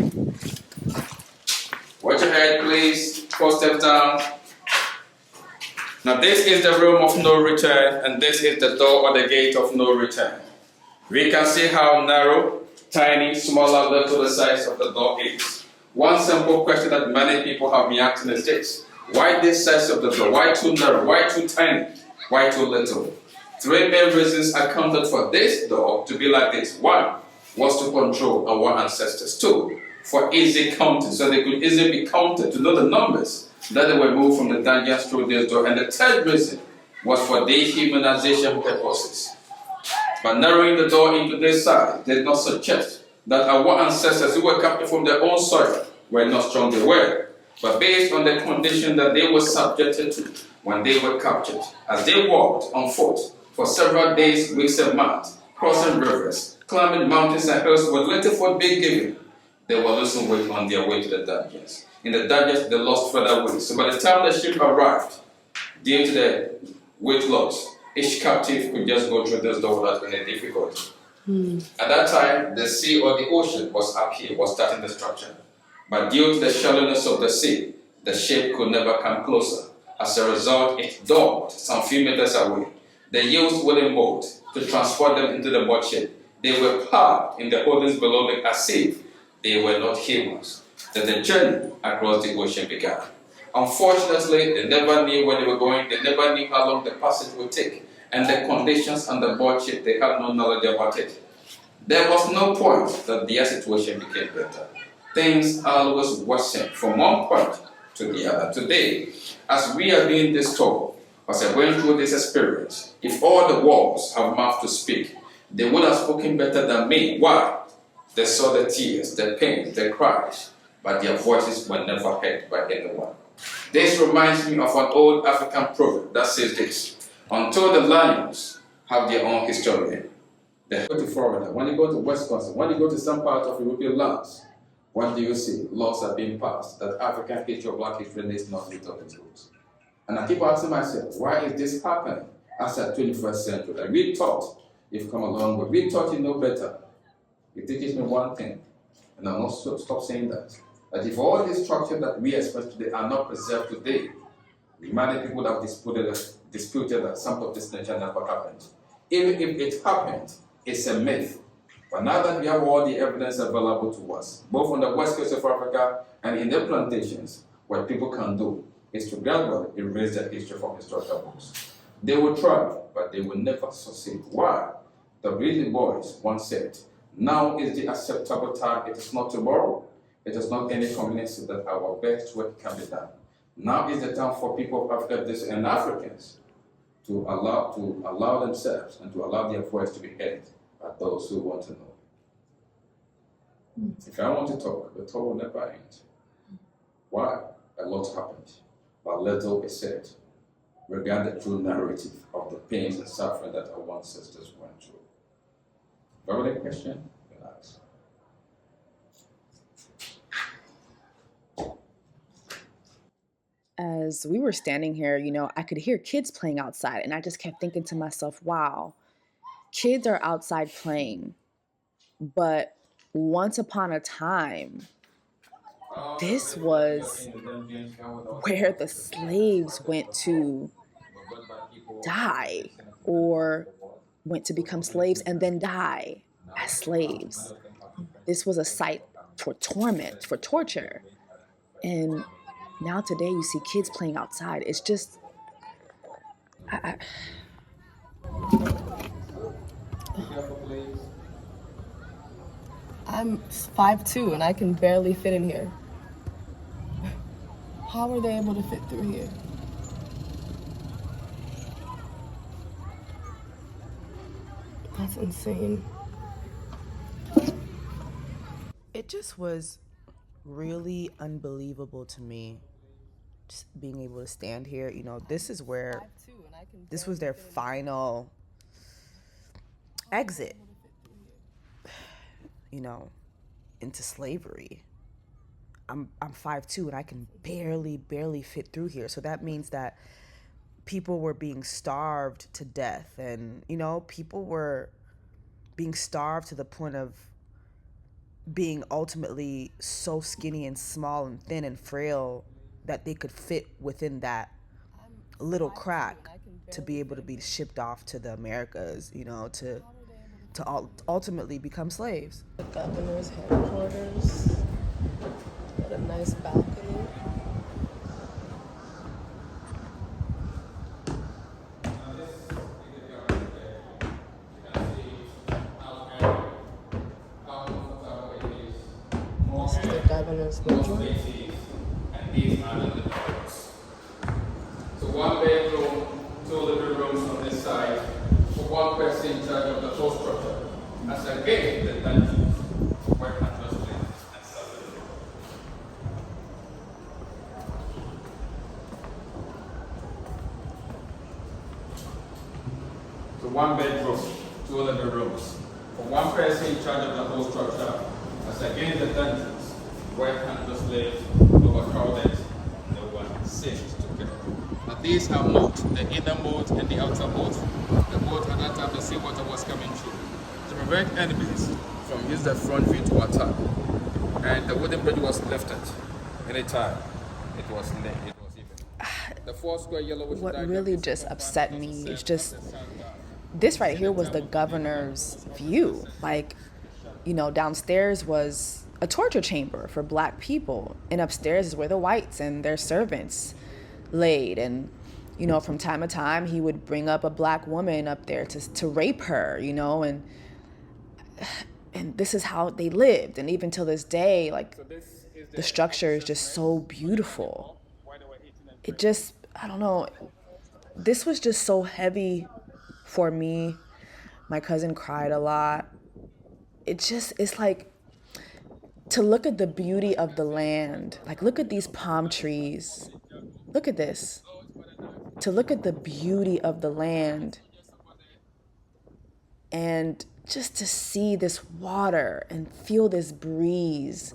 Watch your head, please. 4 steps down. Now this is the room of no return, and this is the door or the gate of no return. We can see how narrow, tiny, smaller, little the size of the door is. One simple question that many people have been asking is this: why this size of the door? Why too narrow? Why too tiny? Why too little? 3 main reasons accounted for this door to be like this. 1 was to control our ancestors. 2, for easy counting, so they could easily be counted to know the numbers that they were moved from the dungeons through this door. And the 3rd reason was for dehumanization purposes. By narrowing the door into this side did not suggest that our ancestors who were captured from their own soil were not strong. They were, but based on the condition that they were subjected to when they were captured, as they walked on foot for several days, weeks, and months, crossing rivers, climbing mountains and hills with little food being given, they were losing weight on their way to the dungeons. In the dungeons, they lost further weight. So by the time the ship arrived, due to the weight loss, each captive could just go through this door without any difficulty. At that time, the sea or the ocean was up here, was starting the structure. But due to the shallowness of the sea, the ship could never come closer. As a result, it docked some few meters away. They used wooden boats to transport them into the boat ship. They were parked in the holdings below it as if they were not humans. Then the journey across the ocean began. Unfortunately, they never knew where they were going. They never knew how long the passage would take. And the conditions on the boat ship, they had no knowledge about it. There was no point that their situation became better. Things always worsened from one point to the other. Today, as we are doing this talk, as I went through this experience, if all the walls have mouth to speak, they would have spoken better than me. Why? They saw the tears, the pain, the cries, but their voices were never heard by anyone. This reminds me of an old African proverb that says this: until the lions have their own historian. They go to Florida, when you go to Wisconsin, when you go to some parts of European lands, what do you see? Laws are being passed that African history or black history is not lived up to rules. And I keep asking myself, why is this happening as a 21st century? And we thought you've come along, but we thought you know better. It teaches me one thing, and I must stop saying that if all these structures that we expect today are not preserved today, many people have disputed that some of this nature never happened. Even if it happened, it's a myth. But now that we have all the evidence available to us, both on the west coast of Africa and in the plantations, what people can do is to gradually erase their history from historical books. They will try, but they will never succeed. Why? The British boys once said, now is the acceptable time, it is not tomorrow. It is not any community that our best work can be done. Now is the time for people of Africa and Africans to allow themselves and to allow their voice to be heard by those who want to know. If I want to talk, the talk will never end. Why? A lot happened, but little is said regarding the true narrative of the pains and suffering that our ancestors went through. If you have any question, relax. As we were standing here, I could hear kids playing outside, and I just kept thinking to myself, wow, kids are outside playing. But once upon a time, this was where the slaves went to die or went to become slaves and then die as slaves. This was a site for torment, for torture. And now today you see kids playing outside. It's just, I'm 5'2" and I can barely fit in here. How are they able to fit through here? That's insane. It just was really unbelievable to me, just being able to stand here. This is where, this was their final exit, into slavery. I'm 5'2" and I can barely fit through here. So that means that people were being starved to death, and people were being starved to the point of being ultimately so skinny and small and thin and frail that they could fit within that little crack to be able to be shipped off to the Americas, to ultimately become slaves. The governor's headquarters. What a nice balcony. This is the governor's bedroom. And these are the living rooms. So one bedroom, two living rooms on this side, for one person in charge of the whole structure. As again, the dungeons where handlers live and sell living. So one bedroom, two living rooms. For one person in charge of the whole structure. As again, the dungeons where handlers live, overcrowded, no one safe to get. Now these are moat, the inner moat and the outer moat. The moat at that time, the seawater was coming through. To prevent enemies from using the front view to attack. And the wooden bridge was lifted anytime it was lit. It was even. The 4 square yellowish What diagram really is just a upset me is just this right here was the governor's view. Like, you know, downstairs was a torture chamber for black people, and upstairs is where the whites and their servants laid. And, you know, from time to time, he would bring up a black woman up there to rape her, you know, and this is how they lived. And even till this day, like, the structure is just so beautiful. It just, I don't know, this was just so heavy for me. My cousin cried a lot. It's like, to look at the beauty of the land, like, look at these palm trees. Look at this. To look at the beauty of the land and just to see this water and feel this breeze,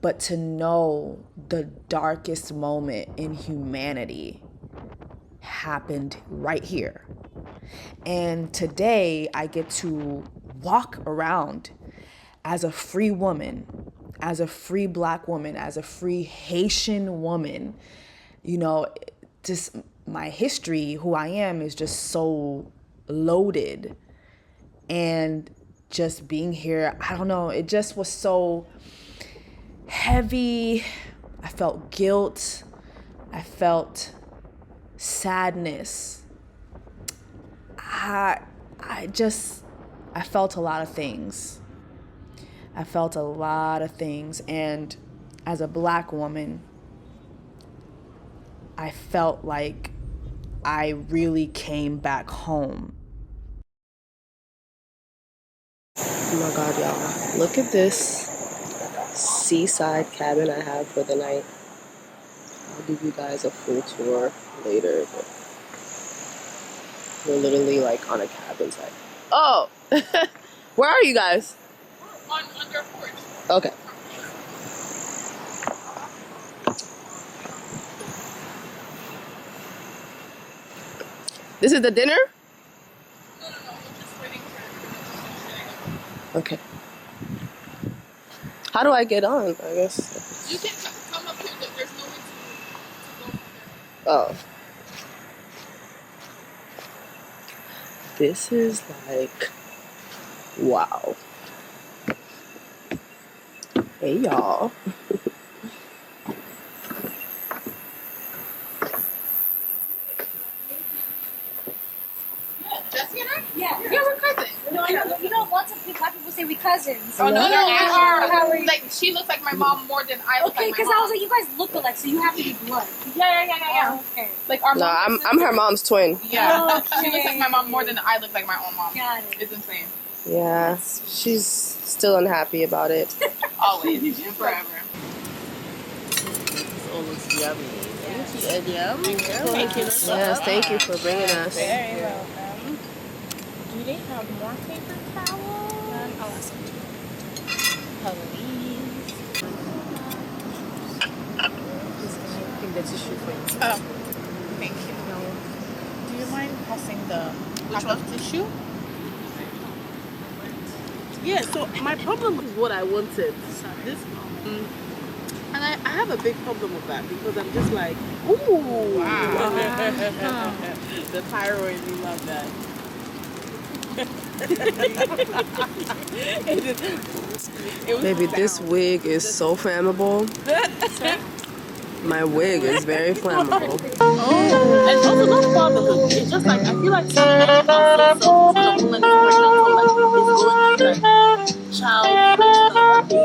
but to know the darkest moment in humanity happened right here. And today I get to walk around as a free woman, as a free black woman, as a free Haitian woman. You know, just my history, who I am, is just so loaded. And just being here, I don't know, it just was so heavy. I felt guilt. I felt sadness. I felt a lot of things. I felt a lot of things. And as a black woman, I felt like I really came back home. Oh my God, y'all. Look at this seaside cabin I have for the night. I'll give you guys a full tour later, but we're literally like on a cabin site. Oh! Where are you guys? We're on under a porch. Okay. This is the dinner? No, we're just waiting for Okay. How do I get on, I guess? You can come up here, but there's no way to go. Oh. This is like, wow. Hey, y'all. Jessie and I? Yeah, we're cousins. No, I know. You know, lots of black people say we cousins. Oh, no, How are you? like, she looks like my mom more than I look Okay, like my because mom. I was like, you guys look alike, so you have to be blood. Yeah. Oh, okay. Like, our No, mom. I'm her mom's twin. Yeah. Okay. She looks like my mom more than I look like my own mom. Got it. It's insane. Yeah, she's still unhappy about it. Always. And forever. This all looks yummy. Thank you, Edia. Thank you. Yes, thank you for bringing us. Very welcome. Do they have more paper towels? I'll ask them. Please. I think the tissue for you. Oh, thank you. Do you mind passing the pack of tissue? Yeah, so my problem is what I wanted. This, and I have a big problem with that because I'm just like, ooh. Wow. The thyroid, we love that. Baby, this wig is so flammable. My wig is very flammable. Oh, and also not flammable. It's just like, I feel like sometimes a woman is pregnant or like is going through like child pregnant baby.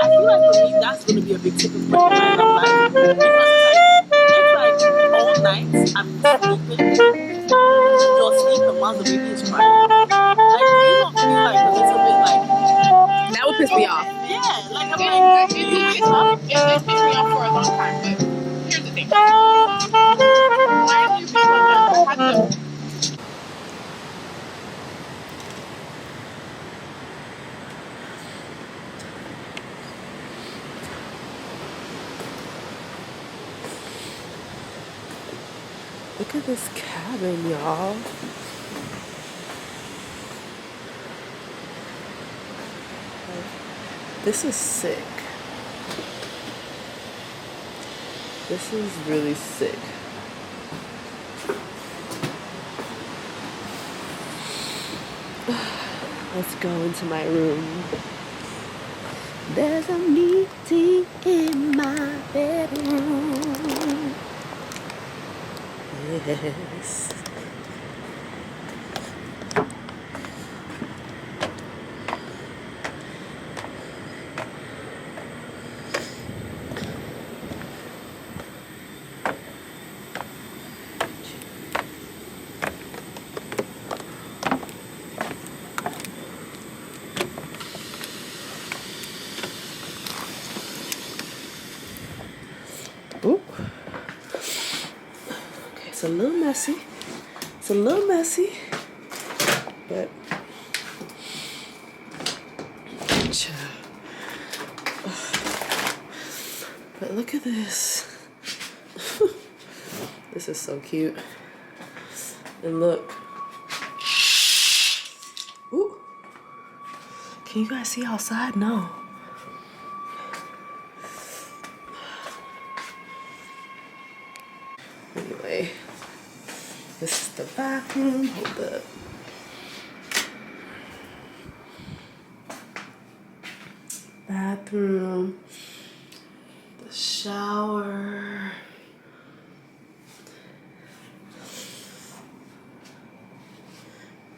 I feel like for me that's going to be a big tipping point in my life because it's like all night I'm sleeping, you're sleeping while the baby is crying. Like, you don't feel like a little bit like that would piss me off. Yeah, like I'm like, It's pissed me off for a long time, but here's the thing. Why do you feel like that? Look at this cabin, y'all. This is sick. This is really sick. Let's go into my room. There's a meeting in my bedroom. Yes. Ooh. Okay, it's a little messy. It's a little messy, but look at this. This is so cute. And look. Ooh. Can you guys see outside? No. Anyway, this is the bathroom. Hold up. Bathroom. The shower.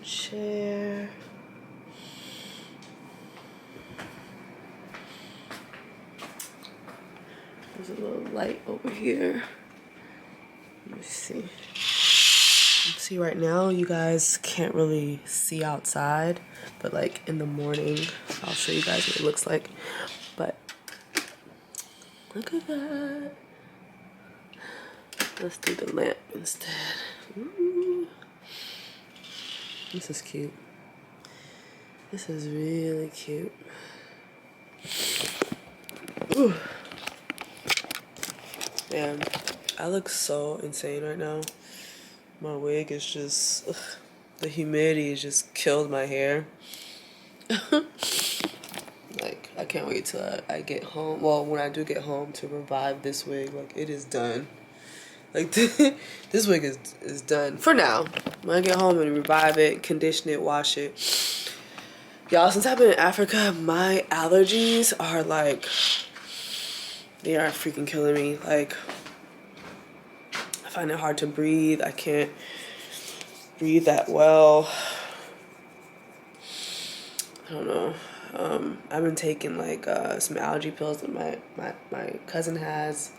Chair. There's a little light over here. Let me see. See, right now you guys can't really see outside, but like in the morning, I'll show you guys what it looks like. But look at that. Let's do the lamp instead. Ooh. This is cute. This is really cute. Ooh. Man, I look so insane right now. My wig is just, the humidity has just killed my hair. Like, I can't wait till I get home. Well, when I do get home to revive this wig, like, it is done. Like, this wig is done for now. When I get home and revive it, condition it, wash it. Y'all, since I've been in Africa, my allergies are like, they are freaking killing me. Like, I find it hard to breathe. I can't breathe that well. I don't know. I've been taking like some allergy pills that my cousin has.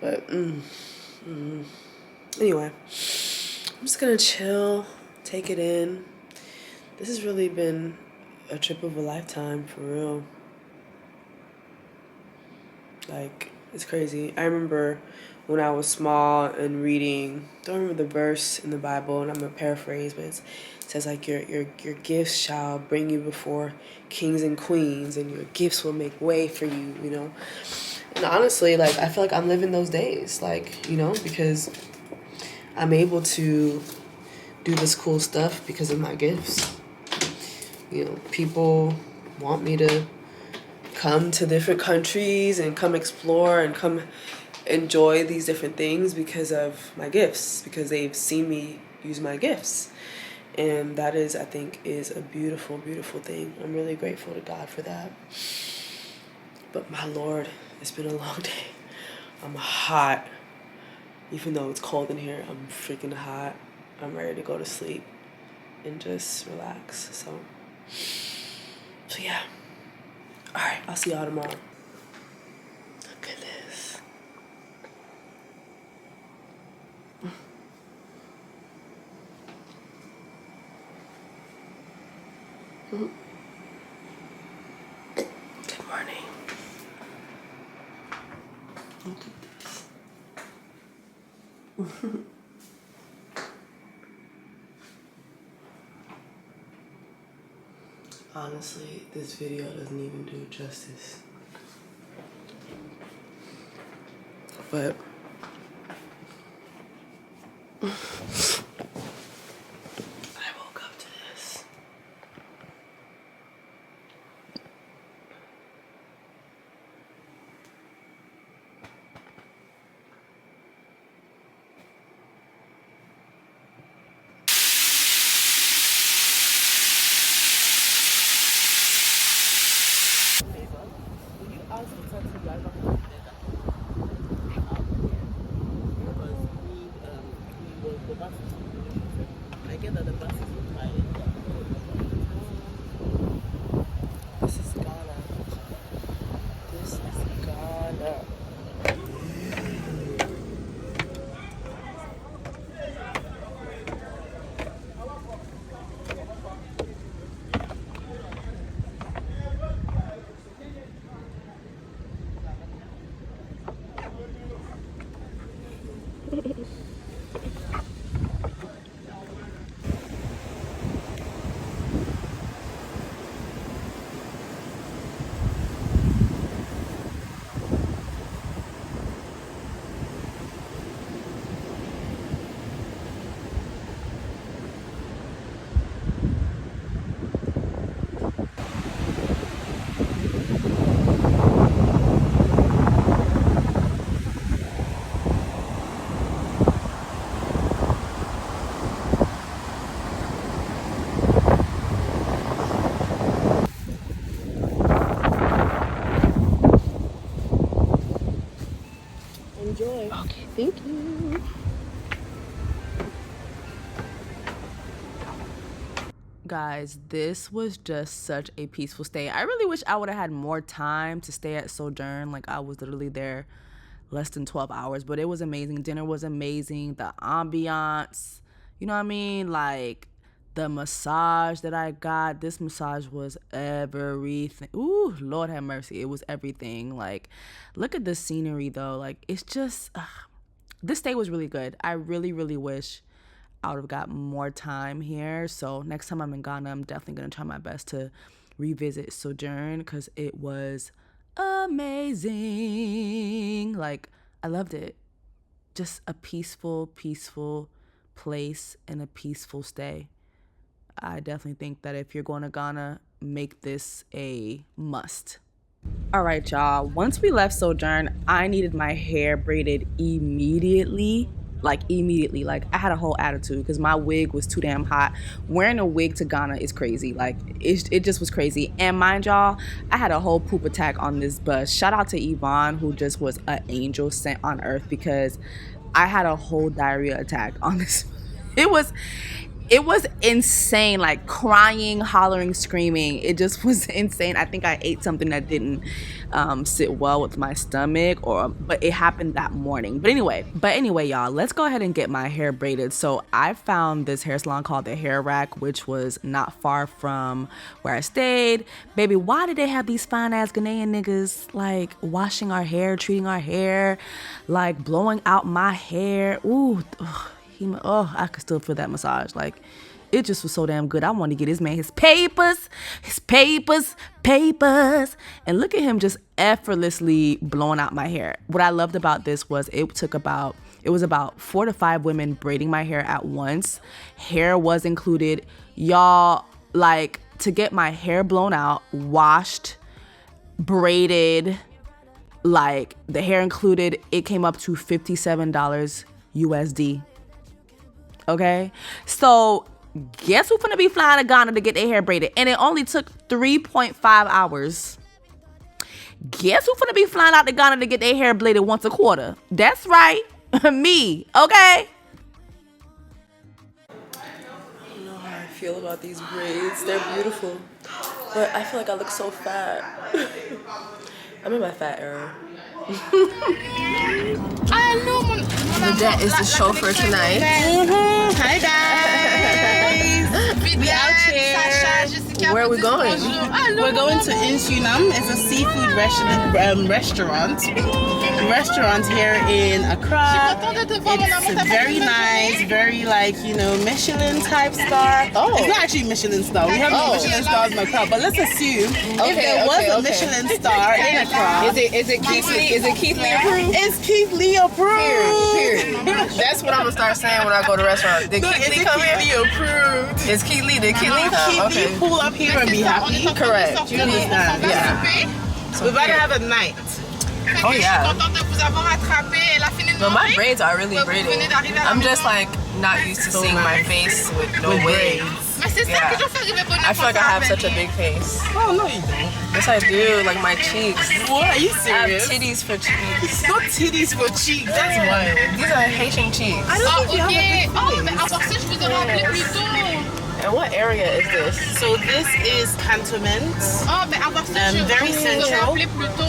But anyway, I'm just gonna chill, take it in. This has really been a trip of a lifetime, for real. Like, it's crazy. I remember when I was small and reading, don't remember the verse in the Bible, and I'm gonna paraphrase, but it says like your gifts shall bring you before kings and queens, and your gifts will make way for you, you know. And honestly, like, I feel like I'm living those days, like, you know, because I'm able to do this cool stuff because of my gifts. You know, people want me to come to different countries and come explore and come enjoy these different things because of my gifts, because they've seen me use my gifts. And that is, I think, is a beautiful, beautiful thing. I'm really grateful to God for that. But my Lord, it's been a long day. I'm hot. Even though it's cold in here, I'm freaking hot. I'm ready to go to sleep and just relax. So yeah. All right, I'll see y'all tomorrow. Look at this. Good morning. Look at this. Honestly, this video doesn't even do it justice. But I woke up to this. Enjoy. Okay, thank you. Guys, this was just such a peaceful stay. I really wish I would have had more time to stay at Sojourn. Like, I was literally there less than 12 hours, but it was amazing. Dinner was amazing. The ambiance, you know what I mean? Like, the massage that I got, this massage was everything. Ooh, Lord have mercy. It was everything. Like, look at the scenery, though. Like, it's just, this stay was really good. I really, really wish I would have got more time here. So next time I'm in Ghana, I'm definitely going to try my best to revisit Sojourn because it was amazing. Like, I loved it. Just a peaceful place and a peaceful stay. I definitely think that if you're going to Ghana, make this a must. All right, y'all. Once we left Sojourn, I needed my hair braided immediately. Like, I had a whole attitude because my wig was too damn hot. Wearing a wig to Ghana is crazy. Like, it just was crazy. And mind y'all, I had a whole poop attack on this bus. Shout out to Yvonne, who just was an angel sent on earth, because I had a whole diarrhea attack on this. It was insane, like crying, hollering, screaming. It just was insane. I think I ate something that didn't sit well with my stomach, but it happened that morning. But anyway, y'all, let's go ahead and get my hair braided. So I found this hair salon called The Hair Rack, which was not far from where I stayed. Baby, why did they have these fine ass Ghanaian niggas like washing our hair, treating our hair, like blowing out my hair? Ooh. I could still feel that massage. Like, it just was so damn good. I wanted to get this man his papers. And look at him just effortlessly blowing out my hair. What I loved about this was it was about 4 to 5 women braiding my hair at once. Hair was included. Y'all, like, to get my hair blown out, washed, braided, like, the hair included, it came up to $57 USD. Okay, so guess who's gonna be flying to Ghana to get their hair braided? And it only took 3.5 hours. Guess who's gonna be flying out to Ghana to get their hair braided once a quarter? That's right, me, okay? I know how I feel about these braids. They're beautiful, but I feel like I look so fat. I'm in my fat era. That is the show for tonight. Hi guys. We out here. Where are we going? We're going to Insunam. It's a seafood restaurant. Restaurant here in Accra. It's very nice, very Michelin type star. Oh. It's not actually Michelin star. We have no Michelin stars in Accra, but let's assume if there was a Michelin star in Accra. Is it Keith Lee approved? It's Keith Lee approved. Period. That's what I'm gonna start saying when I go to restaurants. Did Keith Lee come here? Keith Lee approved. Is Keith Lee? Did Keith Lee come? Keith Lee pull up here and be happy. Correct. You understand? Yeah. We're about to have a night. Oh yeah. No, my braids are really braided. I'm just like not used to seeing my face with no wig. Yeah. I feel like I have such a big face. Oh no, you don't. Yes, I do. Like my cheeks. What? Are you serious? I have titties for cheeks. Not titties for cheeks. That's wild. These are Haitian cheeks. I don't think you have a big face. And what area is this? So this is Cantonment. Very central.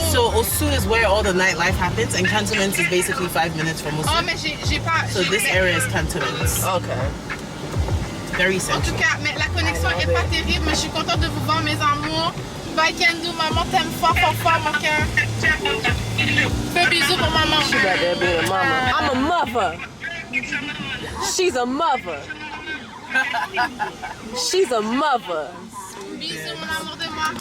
So Osu is where all the nightlife happens, and Cantonment is basically 5 minutes from Osu. So this area is Cantonment. Okay. Very central. En tout cas, mais la connexion est pas terrible, mais je suis contente de vous voir, mes amours. Bye Kendo, maman t'aime fort, mon cœur. Fais bisous pour maman. She right there being a mama. I'm a mother. She's a mother. She's a mother. Bisous, mon amour de moi.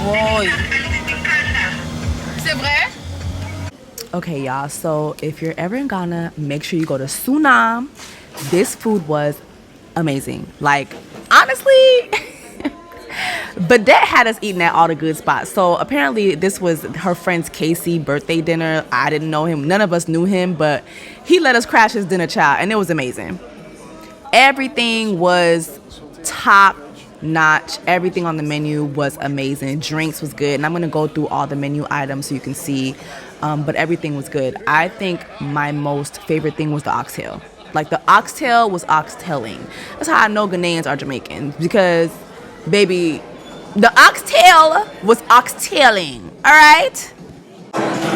Boy. C'est vrai? Okay, y'all, so if you're ever in Ghana, make sure you go to Sunam. This food was amazing. Like, honestly, Badette had us eating at all the good spots. So apparently this was her friend's Casey birthday dinner. I didn't know him. None of us knew him, but he let us crash his dinner, child, and it was amazing. Everything was top notch. Everything on the menu was amazing. Drinks was good. And I'm going to go through all the menu items so you can see. But everything was good. I think my most favorite thing was the oxtail. Like, the oxtail was oxtailing. That's how I know Ghanaians are Jamaicans. Because, baby, the oxtail was oxtailing. All right?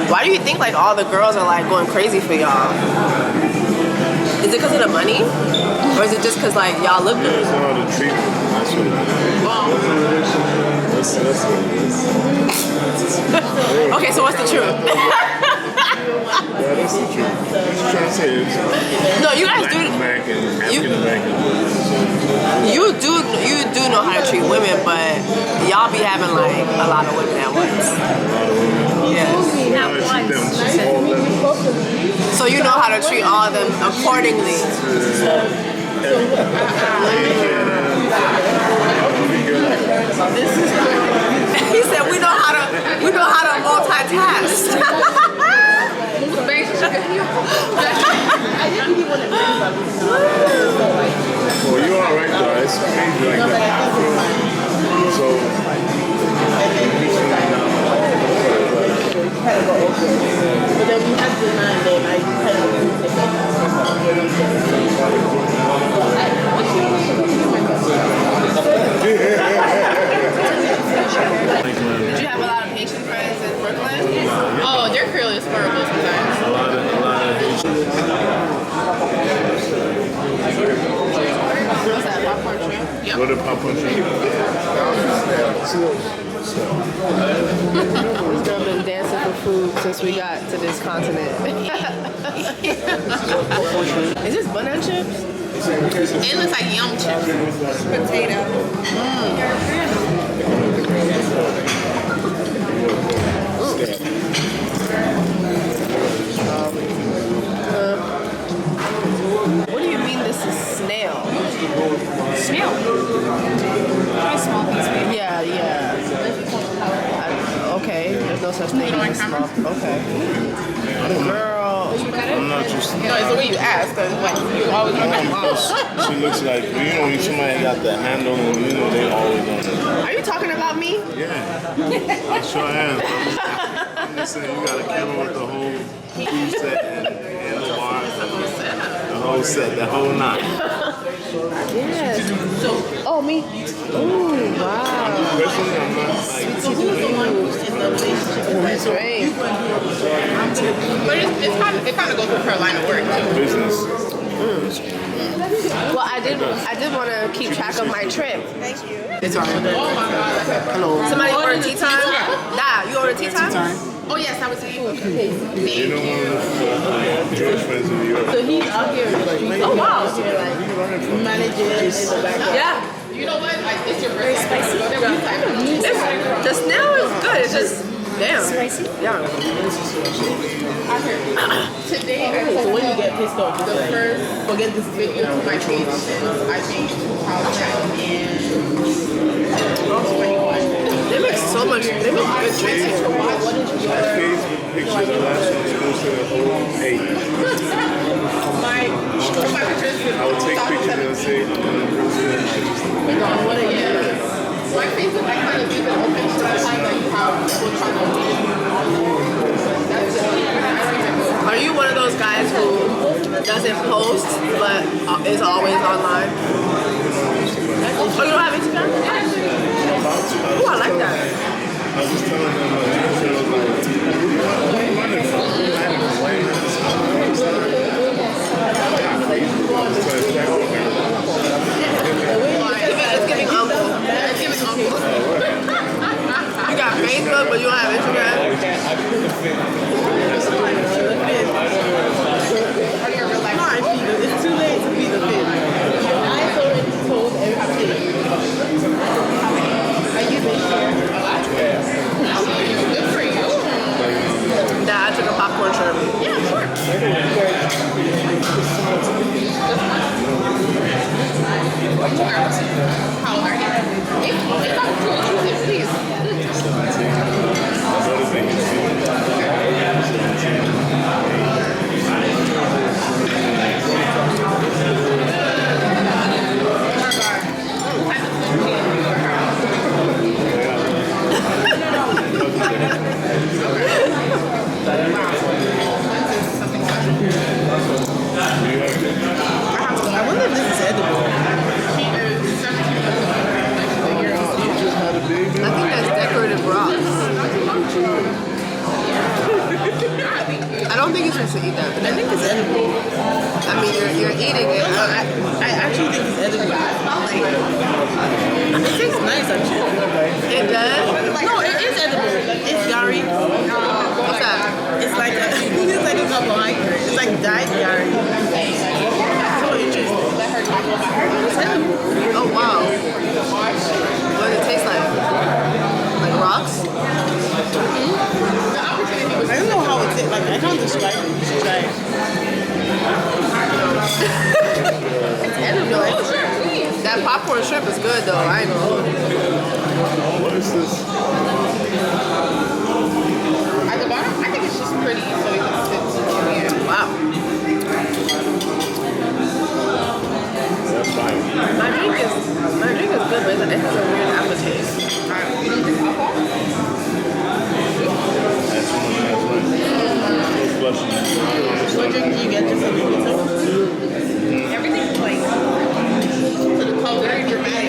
Why do you think like all the girls are like going crazy for y'all? Is it because of the money? Or is it just because like y'all look good? It's all the treatment. That's what it is. That's what it is. Okay, so what's the truth? Yeah, that's the truth. I'm just trying to say it's no, you guys do. African American. You do know how to treat women, but y'all be having like a lot of women at once. Yes. So you know how to treat all of them accordingly. He said we know how to multitask. Well, you all right though. It's crazy like that. So. But then we had the 9 day, I had Did you have a lot of Haitian friends in Brooklyn? Oh, they're really horrible sometimes. A lot of What's that, popcorn shrimp? Yep. What a popcorn shrimp. We've been dancing for food since we got to this continent. Is this banana chips? It looks like yum chips. Potato. What do you mean this is snail? Snail. Very small piece, maybe. Yeah. Okay, there's no such thing as small. Okay. Girl. I'm not just. No, it's the way you ask, because like, you always look like mom. She looks like, when somebody got the handle and they always on it. Are you talking about me? Yeah. I sure am. I'm just saying, you gotta kill her with the whole food set and the bar. The whole set, the whole nine. Yes. Oh, me? Ooh, wow. Personally, I'm not like. So who's the one who's in the relationship with Best Ray? But it kind of goes with her line of work. Business. Well, I did want to keep track of my trip. Thank you. It's all right. Oh my God. Hello. Somebody order tea time? Nah, you order tea time? Oh yes, that was the okay. You know one of the George friends in New York. So he's out here. Oh wow. Manages in the background. Yeah. You know what? Like, it's your very spicy. The snail is good. It's just damn spicy. Yeah. Today, So when you get pissed off, the first forget this video to my page since I think 2021. They make so much. They make good drinks here. What is your Facebook picture? The last one was posted at 8. My pictures. I would take pictures and say, My Facebook, I kind of leave it open so I like how people try to Are you one of those guys who doesn't post but is always online? Oh, you don't have Instagram? Oh, I like that. I was just telling them, It's giving uncle. You got Facebook, but you don't have Instagram? It's too late to be the fit. I've already told everybody. Are you this year? Good for you. Nah, I took a popcorn shirt. Yeah, sure. How old are you? If I'm cool, please. don't think you're supposed to eat that, but I think it's edible. I mean, you're eating it. I actually think it's edible. It tastes nice, actually. It does? No, it is edible. It's yari. What's that? It's like a carbohydrate. It's like dyed yari. So interesting. It's edible. Oh, wow. What does it taste like? Like rocks? I don't know how it tastes. Like, I can't describe it. You should try it. It's edible. That popcorn shrimp is good, though. I know. What is this? At the bottom, I think it's just pretty, so it can fit in. Wow. My drink is good, but it has a weird aftertaste. What drink do you get? Just a little? Everything's like to the color, very dramatic.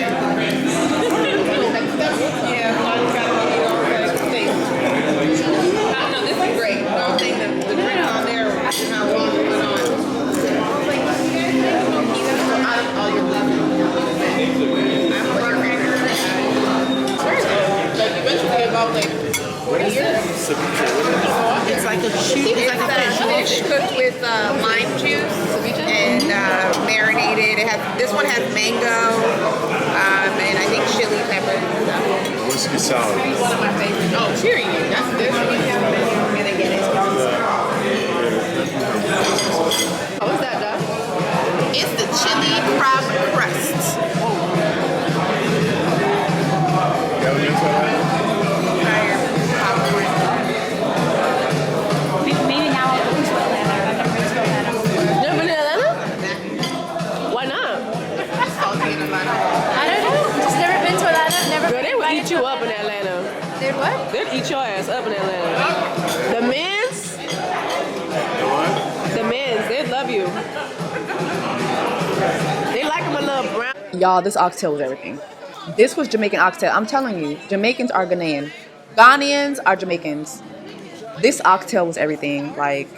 Yeah, no, this is great. I don't think that the drinks on there are not long going on. Out of all your like eventually about like 40 years. It's like a cheese. It's like a fish cooked with lime juice and marinated. It has this one has mango and I think chili pepper. Whiskey sour. It's one of my favorites. Oh, period. That's this one. I'm gonna get it. What's that, Doc? It's the chili crab crust. Maybe now I'll go to Atlanta. I've never been to Atlanta before. Never been to Atlanta? Why not? I don't know. Just never been to Atlanta. Never. Girl, they will eat you up in Atlanta. They'd what? They'll eat your ass up in Atlanta. The men's? The men's, they love you. They like them a little brown. Y'all, this oxtail was everything. This was Jamaican oxtail. I'm telling you, Jamaicans are Ghanaian. Ghanaians are Jamaicans. This oxtail was everything. Like,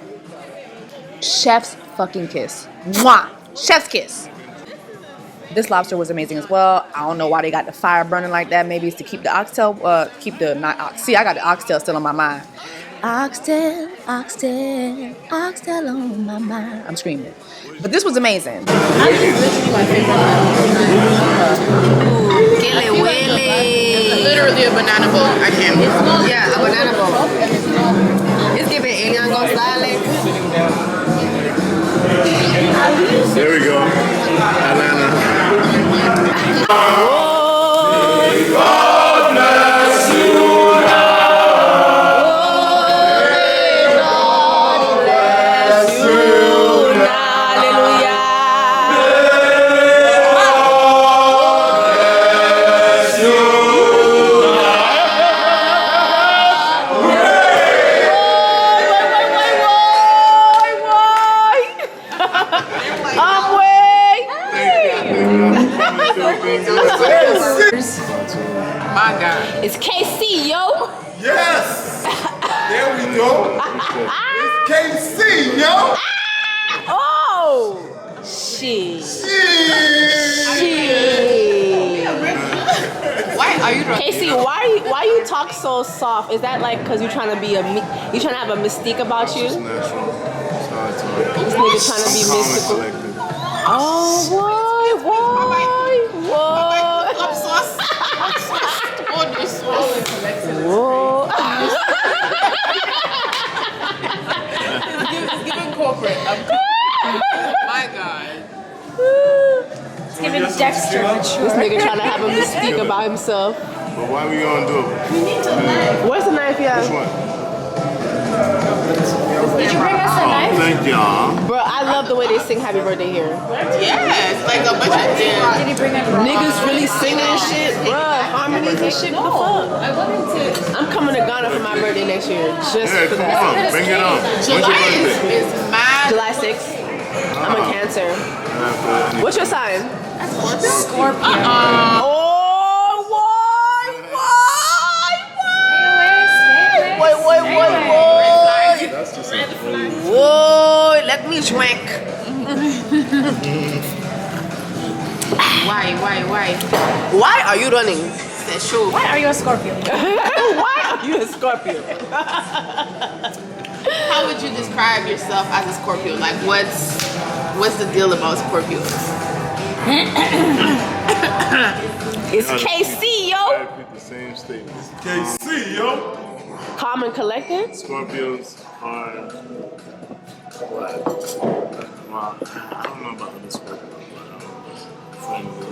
chef's fucking kiss. Mwah! Chef's kiss. This lobster was amazing as well. I don't know why they got the fire burning like that. Maybe it's to keep the oxtail, see, I got the oxtail still on my mind. Oxtail, oxtail, oxtail on my mind. I'm screaming. But this was amazing. Literally a banana boat. I can't. Yeah, a banana boat. It's giving Elian Gonzalez. There we go. Atlanta. God bless you now. God bless you now. Hallelujah. My God. It's KC, yo. Yes! There we go. It's KC, yo! Oh! Shit. Why are you Casey, why you talk so soft? Is that like because you're trying to be you trying to have a mystique about you? It's natural. It's how I talk. This nigga trying to be I'm mystical. calm and collected. Oh, why? Whoa. It's giving corporate. My God. It's giving Dexter mature. This nigga trying to have a mystique about himself. But why we gonna do it? We need to knife. Where's the knife, yeah? Which one? Did you bring us a knife? Thank y'all. Bro, I love the way they sing Happy Birthday here. Yes, like a bunch of Did he bring a Niggas really singing and shit, bruh. Harmonies and shit. What the fuck? I wanted to. I'm coming to Ghana for my birthday next year. Just Yeah, for come that. on. Bring it on. When's your July birthday? is mad. July 6th. I'm a Cancer. What's your sign? Scorpio. Oh, why? Wait. That's just Whoa. me drink. Why? Why are you running? That's true. Why are you a Scorpio? Why are you a Scorpio? How would you describe yourself as a Scorpio? Like, what's the deal about Scorpios? It's KC, yo. I repeat the same statement. KC, yo. Calm and collected. Scorpios are what? Well, I don't know about the Scorpios, but friendly.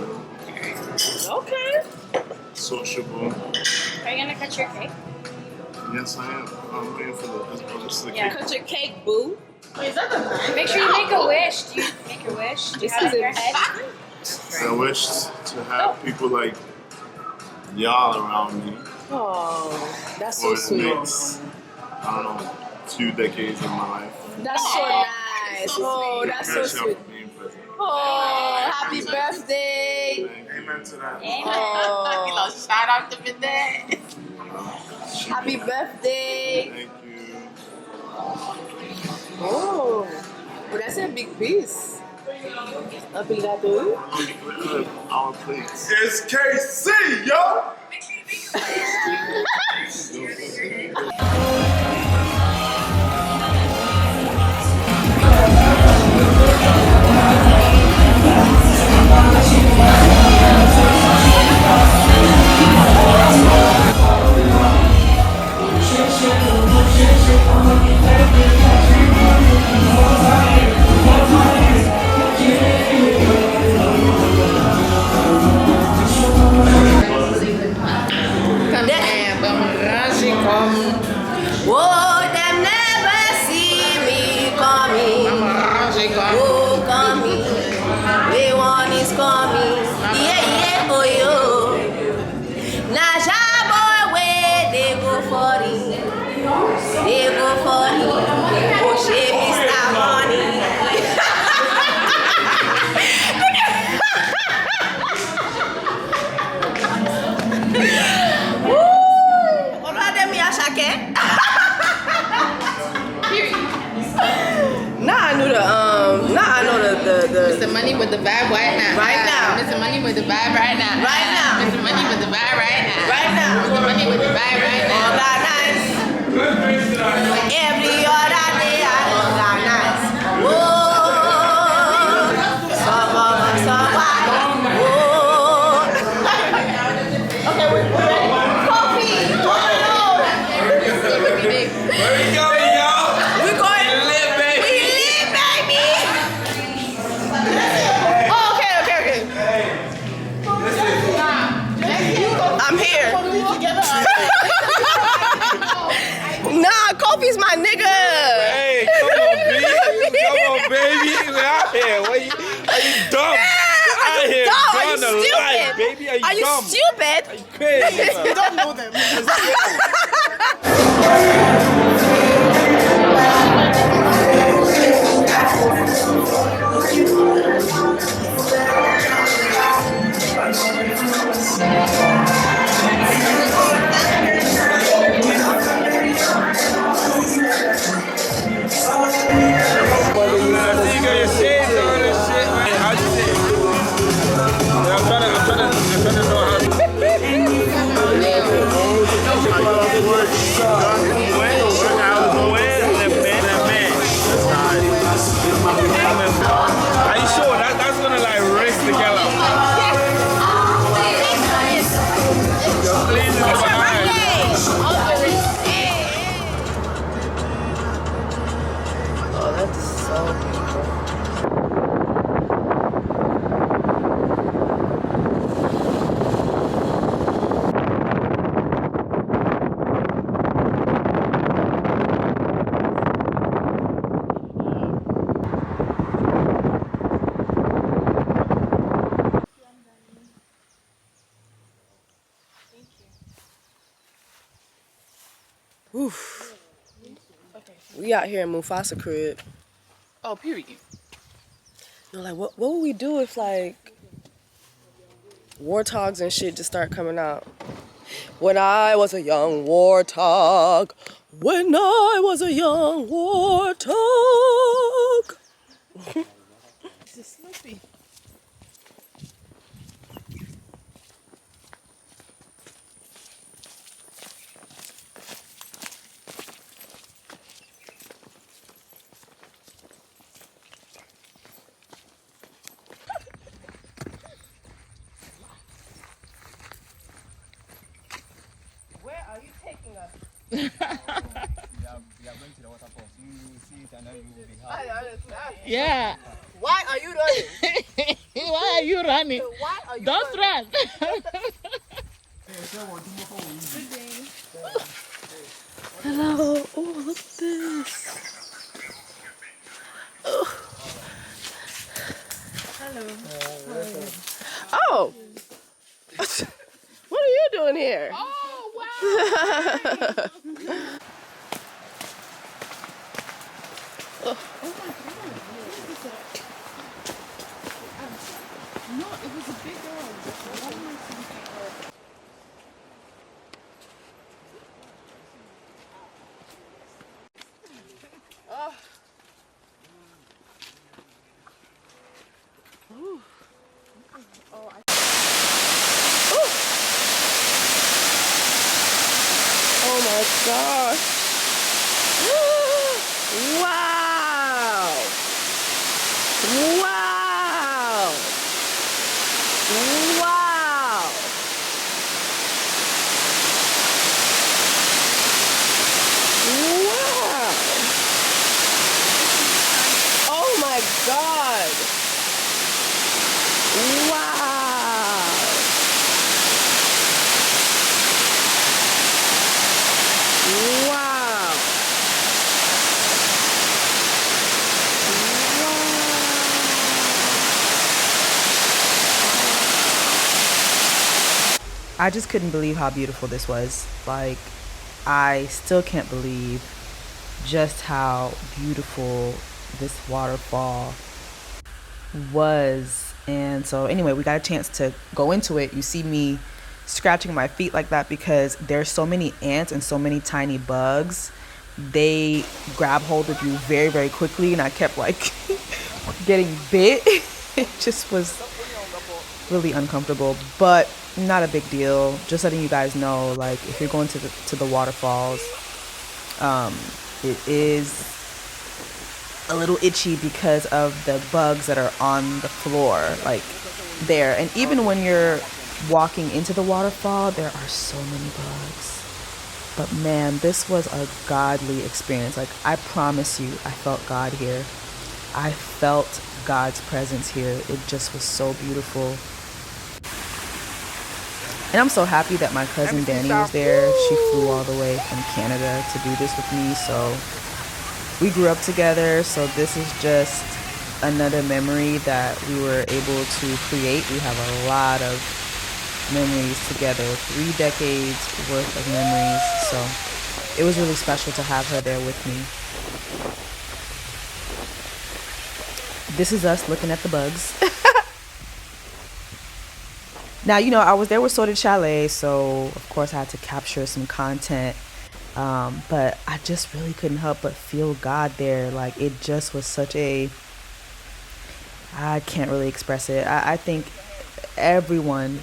Okay. Sociable. Are you gonna cut your cake? Yes, I am. I'm waiting for this is the Yeah. cake. Cut your cake, boo. Is that the knife? Make sure you make a wish. Do you make your wish? Do you have it in your head? I wish to have people like y'all around me Oh, that's for so the sweet. next, I don't know, 2 decades of my life. That's so nice. Oh, that's so sweet. Oh, happy birthday. Amen to that. Oh, Shout out to Bidet. happy birthday. Thank you. Oh, well, that's a big piece. Obrigado. Our plates. It's KC, yo. Oh, them never see me coming. Oh, coming. The one is coming. Yeah, oh, yo. Now, boy, where they go for it. They go for it. Oh, shit, Mr. Money. Woo! All of them, Yashake. Now I know the Mr. Money with the vibe right now. Right now. Mr. Money with the vibe right now. Right now. Mr. Money with the vibe right now. Right now. Mr. Money with the vibe right now. All that nice. Every other day I all that nice. Whoa. Some of us are wild. Whoa. Okay, we're ready. Coffee. Where we going, y'all? We're going. We live, baby. We live, baby. Oh, okay. I'm here. Nah, Kofi's my nigga. Hey, come on, baby. We out here. Are you dumb? Are you dumb? Are you stupid? Baby, Are you dumb? stupid? Are you crazy? You don't know them. Are you sure that's gonna like race the girl up? Please, oh, that's so beautiful. Oof. We out here in Mufasa crib. Oh, period. No, like what would we do if like warthogs and shit just start coming out? When I was a young warthog. When I was a young warthog. Yeah. Why are you running? Why are you running? Why are you Don't run. Hello. Oh, look at this. Oh. Hello. Oh. What are you doing here? Oh, wow. Oh. No, it was a big girl. Ooh. Oh, oh my gosh. Wow. Wow. Wow. Wow. Oh my God. Wow. Wow. I just couldn't believe how beautiful this was. Like, I still can't believe just how beautiful this waterfall was. And so anyway, we got a chance to go into it. You see me scratching my feet like that because there's so many ants and so many tiny bugs. They grab hold of you very, very quickly, and I kept like getting bit. It just was really uncomfortable, but not a big deal. Just letting you guys know, like, if you're going to the waterfalls, it is a little itchy because of the bugs that are on the floor, like there. And even when you're walking into the waterfall, there are so many bugs. But man, this was a godly experience. Like, I promise you, I felt God here. I felt God's presence here. It just was so beautiful. And I'm so happy that my cousin Danny was there. She flew all the way from Canada to do this with me. So we grew up together. So this is just another memory that we were able to create. We have a lot of memories together, 3 decades worth of memories. So it was really special to have her there with me. This is us looking at the bugs. Now, you know, I was there with Sorted Chalet, so of course I had to capture some content. But I just really couldn't help but feel God there. Like, it just was such a, I can't really express it. I think everyone,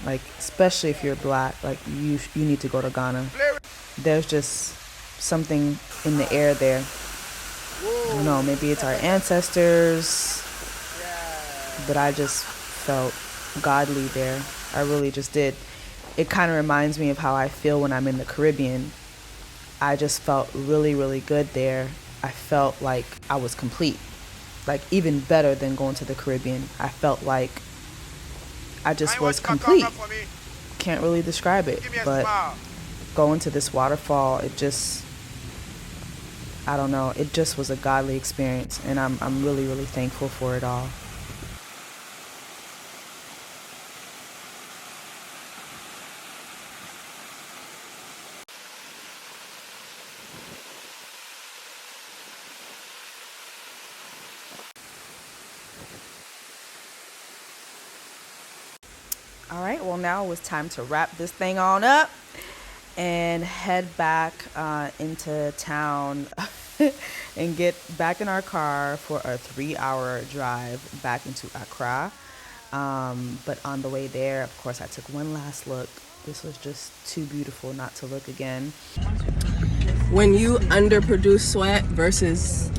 like, especially if you're black, like, you need to go to Ghana. There's just something in the air there. I don't know, maybe it's our ancestors, but I just felt godly there. I really just did. It kind of reminds me of how I feel when I'm in the Caribbean. I just felt really, really good there. I felt like I was complete. Like, even better than going to the Caribbean. I felt like I just was complete. Can't really describe it, but going to this waterfall, it just, I don't know, it just was a godly experience, and I'm really, really thankful for it all. All right, well, now it's time to wrap this thing on up and head back into town and get back in our car for a 3-hour drive back into Accra. But on the way there, of course, I took one last look. This was just too beautiful not to look again. When you underproduce sweat versus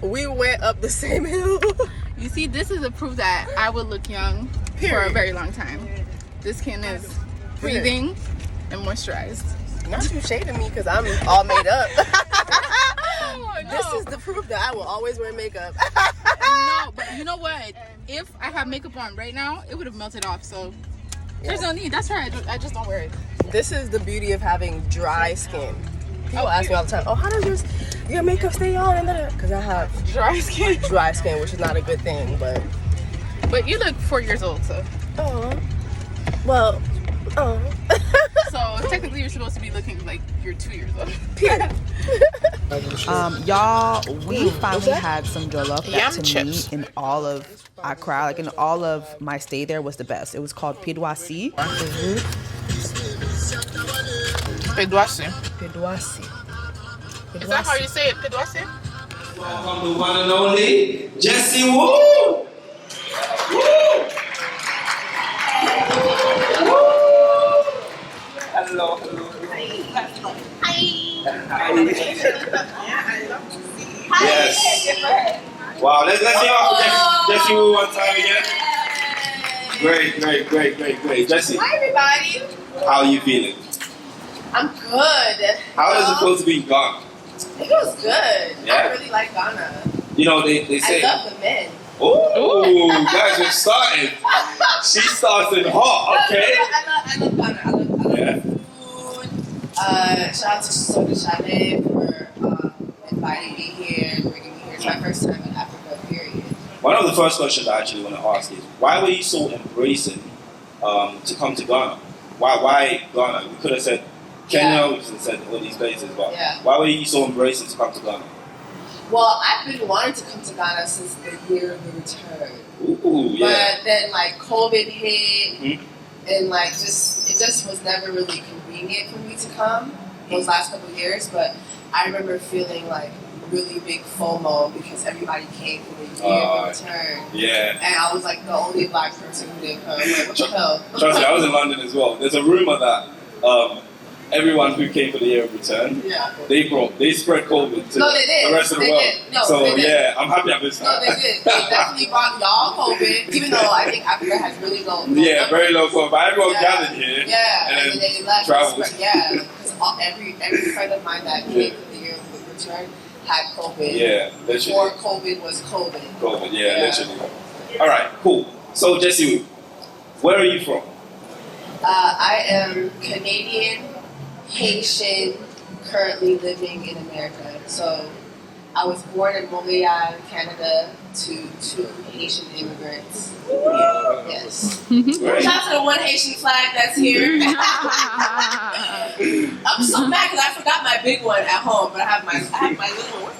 we went up the same hill. You see, this is a proof that I would look young for a very long time. This skin is breathing and moisturized. Not you shading me because I'm all made up. This is the proof that I will always wear makeup. No, but you know what? If I have makeup on right now, it would have melted off. So there's no need. That's right. I just don't wear it. This is the beauty of having dry skin. People ask me all the time, oh, how does your makeup stay on? Because I have dry skin. Dry skin, which is not a good thing, but you look 4 years old, so. Oh. Well, oh. So technically you're supposed to be looking like you're 2 years old. Y'all, we finally had some jollof Yam that to chips. me in all of Accra, like in all of my stay there, was the best. It was called Pidwasi. Pedwasi. Pidwasi. Is that how you say it? Pedwasi? Welcome the one and only Jessie Woo! Woo! Hello, hello. Hi. Yes. Wow, let's hear off Jessie Woo one time again. Great. Jessie. Hi, everybody. How are you feeling? I'm good. How does it feel to be in Ghana? It feels good. Yeah. I really like Ghana. You know, they say... I love the men. Oh, guys, we're starting. She's starting hot, okay. I love Ghana. I love food. Shout out to Soda Chalet for inviting me here and bringing me here. It's my first time in Africa, period. One of the first questions I actually want to ask is, why were you so embracing to come to Ghana? Why Ghana? We could have said Kenya, we could have said all these places, but why were you so embracing to come to Ghana? Well, I've been wanting to come to Ghana since the year of the return. Ooh, yeah. But then, like, COVID hit, and, like, it just was never really convenient for me to come those last couple of years. But I remember feeling, like, really big FOMO because everybody came for the year of the return. Yeah. And I was, like, the only black person who didn't come. Like, what the hell? Trust me, I was in London as well. There's a rumor that everyone who came for the year of return, they spread COVID to the rest of the world. I'm happy I missed that. No, they did. They definitely brought y'all COVID, even though I think Africa has really low. Very low COVID. But everyone gathered here. And then they left. Traveled. Because every friend of mine that came for the year of return had COVID. Yeah, literally. Before COVID was COVID. Literally. All right, cool. So, Jessie, where are you from? I am Canadian, Haitian, currently living in America. So I was born in Montreal, Canada, to 2 Haitian immigrants. Yes. Shout out to the one Haitian flag that's here. I'm so mad because I forgot my big one at home, but I have my little one. Where's my little one?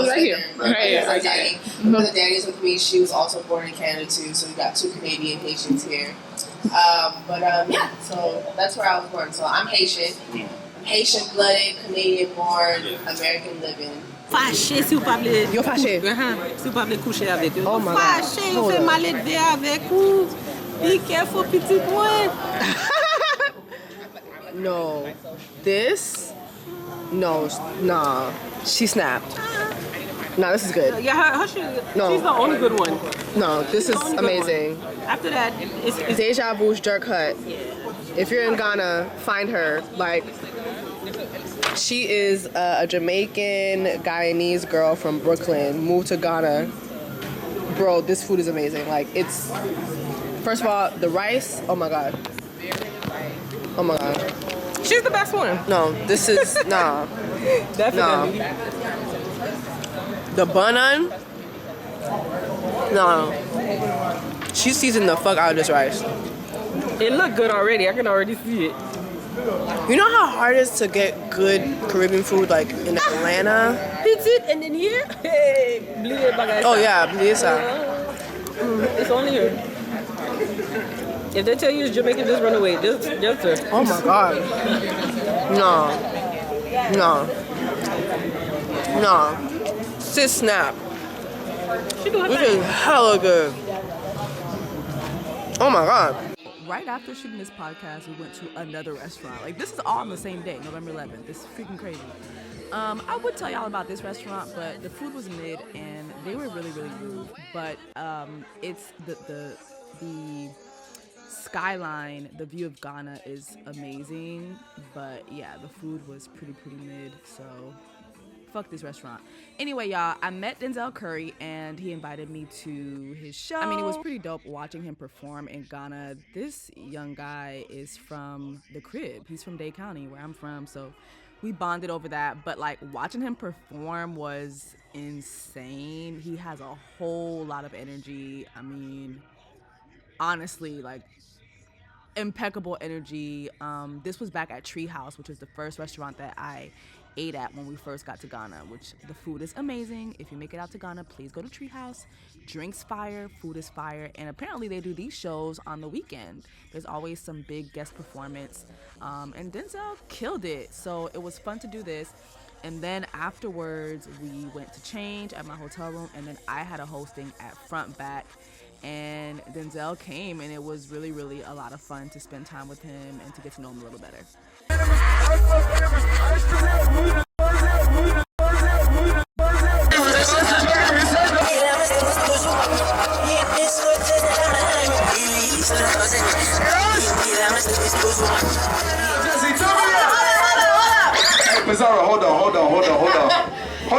It's right here. Right here. Okay. One of the daddies with me, she was also born in Canada too, so we got 2 Canadian Haitians here. So that's where I was born. So I'm Haitian. I'm Haitian blooded, Canadian born, American living. Fâché si vous pas voulez. Yo fâché. Si vous pas voulez coucher avec eux. Oh my God. Fâché, vous fait mal élevé avec vous. Be careful, petit point. No. This? No. Nah. She snapped. No, this is good. Yeah, she's the only good one. No, this is amazing. After that, it's Deja Vu's Jerk Hut. If you're in Ghana, find her. Like, she is a Jamaican Guyanese girl from Brooklyn, moved to Ghana. Bro, this food is amazing. Like, it's, first of all, the rice, oh my God. Oh my God. She's the best one. No, this is, nah. Definitely. Nah. The bun-on? No. She seasoned the fuck out of this rice. It looked good already. I can already see it. You know how hard it is to get good Caribbean food, like in Atlanta? It's it, and then here, hey, oh yeah, bliesa. It's only here. If they tell you it's Jamaican, just run away. Just. Oh my God. No. Sis snap. This is hella good. Oh my God. Right after shooting this podcast, we went to another restaurant. Like, this is all on the same day, November 11th. This is freaking crazy. I would tell y'all about this restaurant, but the food was mid and they were really, really rude. But it's the skyline, the view of Ghana is amazing, but yeah, the food was pretty mid, so fuck this restaurant. Anyway, y'all, I met Denzel Curry and he invited me to his show. I mean, it was pretty dope watching him perform in Ghana. This young guy is from the crib. He's from Dade County, where I'm from, so we bonded over that. But like watching him perform was insane. He has a whole lot of energy. I mean, honestly, like impeccable energy. This was back at Treehouse, which was the first restaurant that I ate at when we first got to Ghana, which the food is amazing. If you make it out to Ghana, please go to Treehouse. Drinks fire, food is fire, and apparently they do these shows on the weekend. There's always some big guest performance, and Denzel killed it, so it was fun to do this. And then afterwards, we went to change at my hotel room, and then I had a hosting at Front Back, and Denzel came, and it was really, really a lot of fun to spend time with him and to get to know him a little better. Pizarro, hold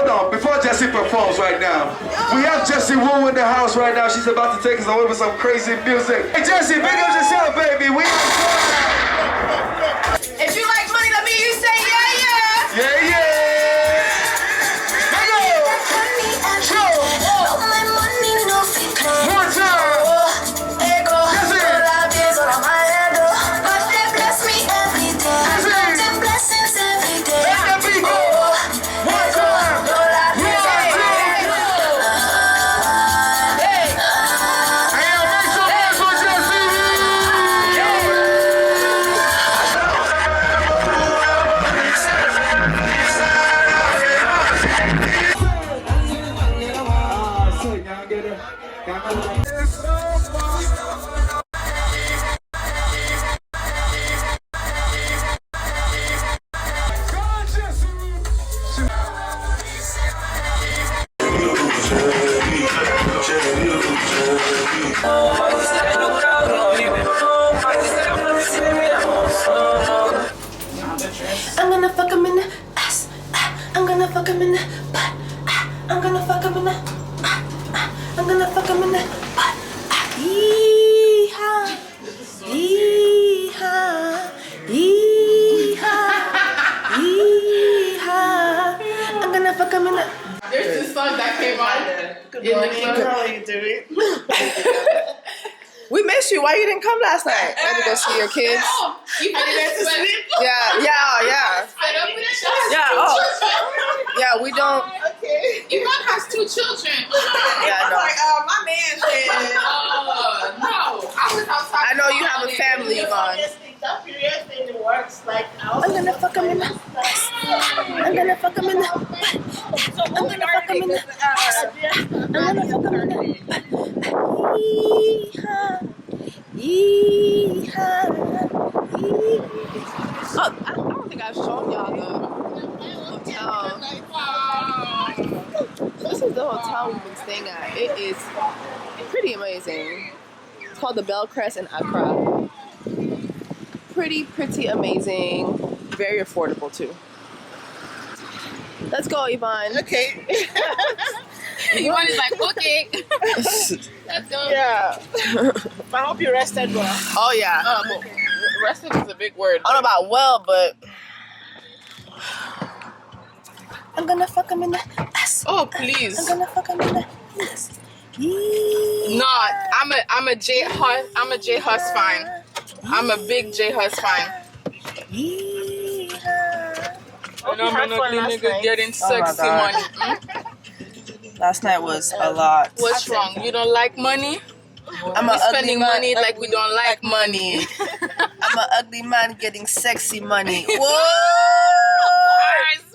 on. Before Jessie performs right now, we have Jessie Woo in the house right now. She's about to take us away with some crazy music. Hey Jessie, big up yourself, baby. We If you like money, let me hear you say yeah, yeah. Yeah, yeah. One time. I'm gonna fuck him in the ass. I'm gonna fuck him in the butt. I'm gonna fuck him in the I'm gonna fuck him in the butt. Yee-haw. Yee-haw. Yee-haw. Yee-haw. I'm gonna fuck him in the There's this song that came on in the club. How are you doing? We missed you. Why you didn't come last night? I had to go see your kids. You went to sleep? Yeah. Yeah, yeah, we don't. Okay. Yvonne has 2 children. Yeah, I know. Like, my man said. No. I was outside. I know you have a family, Yvonne. That period thing works. Like, I'm gonna fuck him in the ass. I'm gonna fuck him in the butt. I'm gonna fuck him in the ass. I'm gonna fuck him in the butt. Yee-haw. Yee-haw. Oh, I don't think I've shown y'all the hotel. This is the hotel we've been staying at. It is pretty amazing. It's called the Bellcrest in Accra. Pretty amazing. Very affordable too. Let's go, Yvonne. Okay. Yvonne is like, okay. Let's go. Yeah. I hope you rested well. Oh yeah. Rested is a big word. I don't know about well, but I'm gonna fuck him in the ass. Oh please. I'm gonna fuck him in the ass. No, I'm a J Hus fan. I'm a big J Hus fan. And I'm an ugly nigga getting sexy money. last night was a lot. What's wrong? You don't like money? I'm We're spending money like we don't like money. I'm an ugly man getting sexy money. Whoa!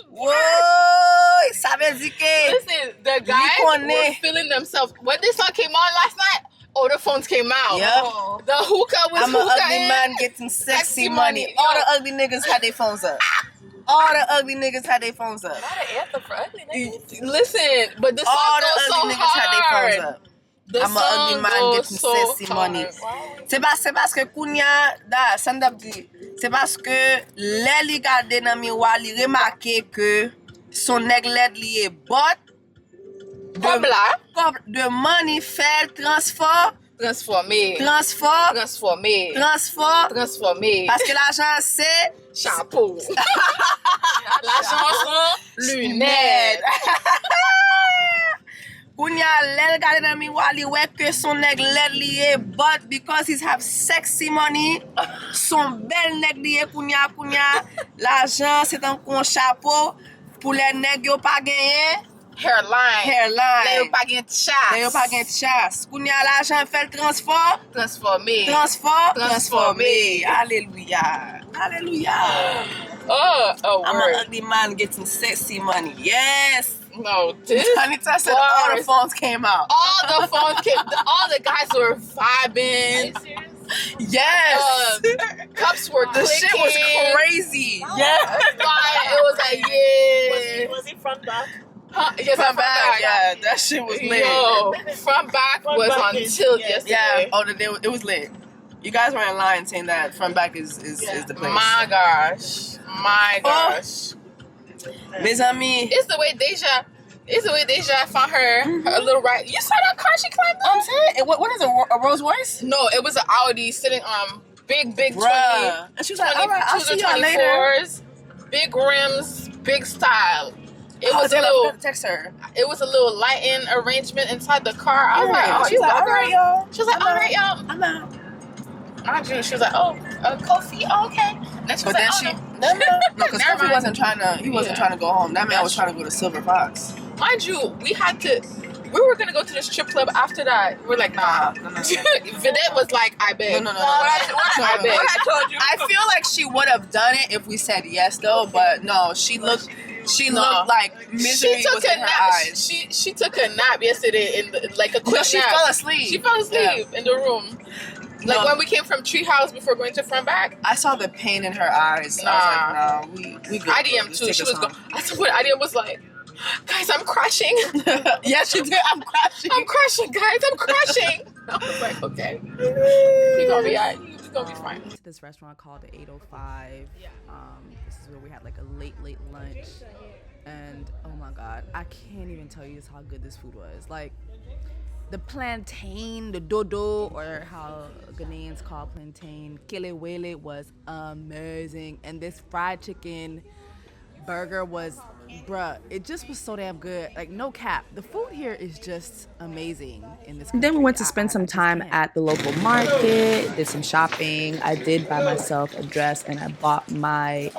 Whoa! Listen, the guys were feeling themselves. When this song came on last night, all the phones came out. Yep. The hookah was I'm an ugly man getting sexy money. All the ugly niggas had their phones up. All the ugly niggas had their phones up. Listen, but the song all the goes ugly so niggas had their hard. phones up. I'm an ugly man getting sexy money. C'est parce que Kounia, da, Sandap dit, c'est parce que les li gade nan miroir, li remarque que son nèg led li est bot. De money fait transformé. Parce que l'argent c'est chapeau. L'argent sont lunettes. Kounya lel gade nan miroir li wè que son nèg led li est but because he have sexy money. Son bel nèg li est kounya. L'argent c'est un con chapeau pour les nèg yo pa genyen. Hairline. Là yo pa gen chasse. Kounya l'argent fait transformé. Alléluia. Oh, I'm an ugly man getting sexy money. Yes. No, this Anita said all the phones came out. All the guys were vibing. Yes. Cups were clicking. The shit was crazy. Yeah. It was like, yeah. Was it front back? Yes, front back. Yeah, that shit was lit. Yo, front back was on tilt yesterday. Yeah. Oh, it was lit. You guys were in line saying that front back is the place. My gosh. Mes amis. It's the way Deja found her a little ride. You saw that car she climbed up? I'm saying, what is it, a Rolls Royce? No, it was an Audi sitting on big 20. And she was like, all right, I'll see y'all later. Big rims, big style. It was a little lighting arrangement inside the car. I was like, oh, she's like, all right, y'all. She was like, all right, y'all. I'm out. She was like, oh, Kofi, oh, okay. Then she was no, because Kofi wasn't trying to go home. That man was trying to go to Silver Fox. Mind you, we were gonna go to the strip club after that. We were like, nah. Vidette was like, I beg. No. I beg. What I told you. I feel like she would have done it if we said yes, though. But no, she looked like misery was in her eyes. She took a nap yesterday in a quick nap. She fell asleep. She fell asleep in the room. Like when we came from Treehouse before going to front back. I saw the pain in her eyes. Nah. I was like, no, we good. IDM too. She was going. I said what IDM was like. Guys, I'm crashing. Yes, she did. I'm crashing, guys. I'm crashing. I was like, okay. You're gonna be alright. You're gonna be fine. This restaurant called the 805. This is where we had like a late lunch. And oh my God, I can't even tell you how good this food was. Like, the plantain, the dodo, or how Ghanaians call plantain, kelewele, was amazing. And this fried chicken burger was, bruh, it just was so damn good. Like, no cap. The food here is just amazing in this country. Then we went to spend some time at the local market, did some shopping. I did buy myself a dress, and I bought Danny's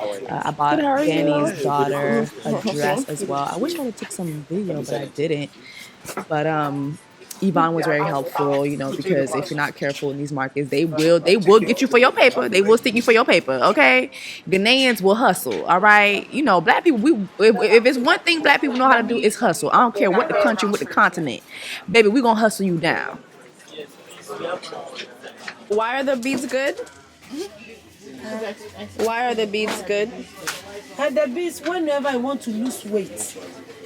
daughter a dress as well. I wish I would took some video, but I didn't. But Yvonne was very helpful, because if you're not careful in these markets, they will get you for your paper. They will stick you for your paper, okay? Ghanaians will hustle, all right? Black people, if it's one thing black people know how to do, it's hustle. I don't care what the country, what the continent. Baby, we gonna hustle you down. Why are the beads good? Why are the beads good? And the beads, whenever I want to lose weight.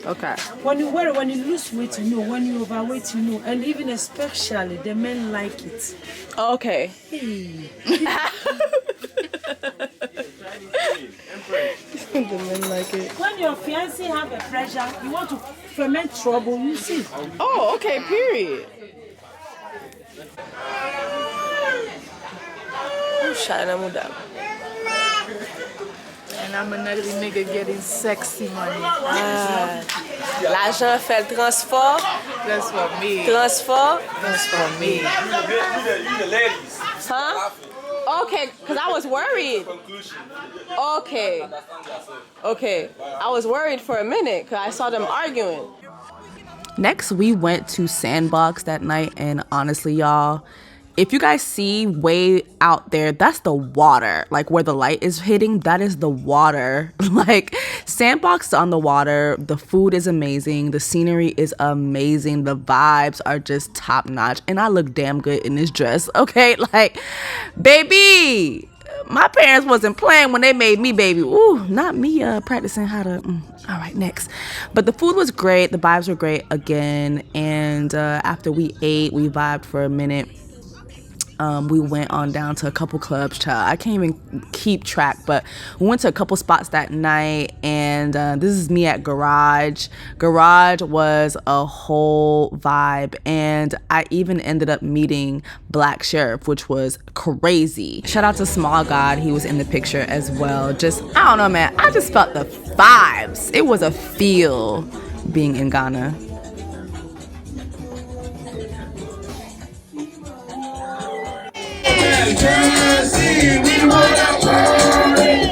Okay. When you wear it, when you lose weight, when you overweight, and even especially the men like it. Okay. Hey. The men like it. When your fiancé have a pressure, you want to ferment trouble, you see. Oh, okay, period. And I'm another nigga getting sexy money. L'argent fait le transport. Transformé. Transformé. You the ladies. Huh? Okay, because I was worried. Okay. I was worried for a minute because I saw them arguing. Next, we went to Sandbox that night, and honestly, y'all, if you guys see way out there, that's the water. Like where the light is hitting, that is the water. Like Sandbox on the water, the food is amazing, the scenery is amazing, the vibes are just top notch, and I look damn good in this dress, okay? Like, baby, my parents wasn't playing when they made me, baby. Ooh, not me practicing how to. All right, next. But the food was great. The vibes were great again. And after we ate, we vibed for a minute. We went on down to a couple clubs, child. I can't even keep track, but we went to a couple spots that night, and this is me at Garage. Garage was a whole vibe, and I even ended up meeting Black Sheriff, which was crazy. Shout out to Small God, he was in the picture as well. Just, I don't know, man, I just felt the vibes. It was a feel being in Ghana. Jessie, we wanna party.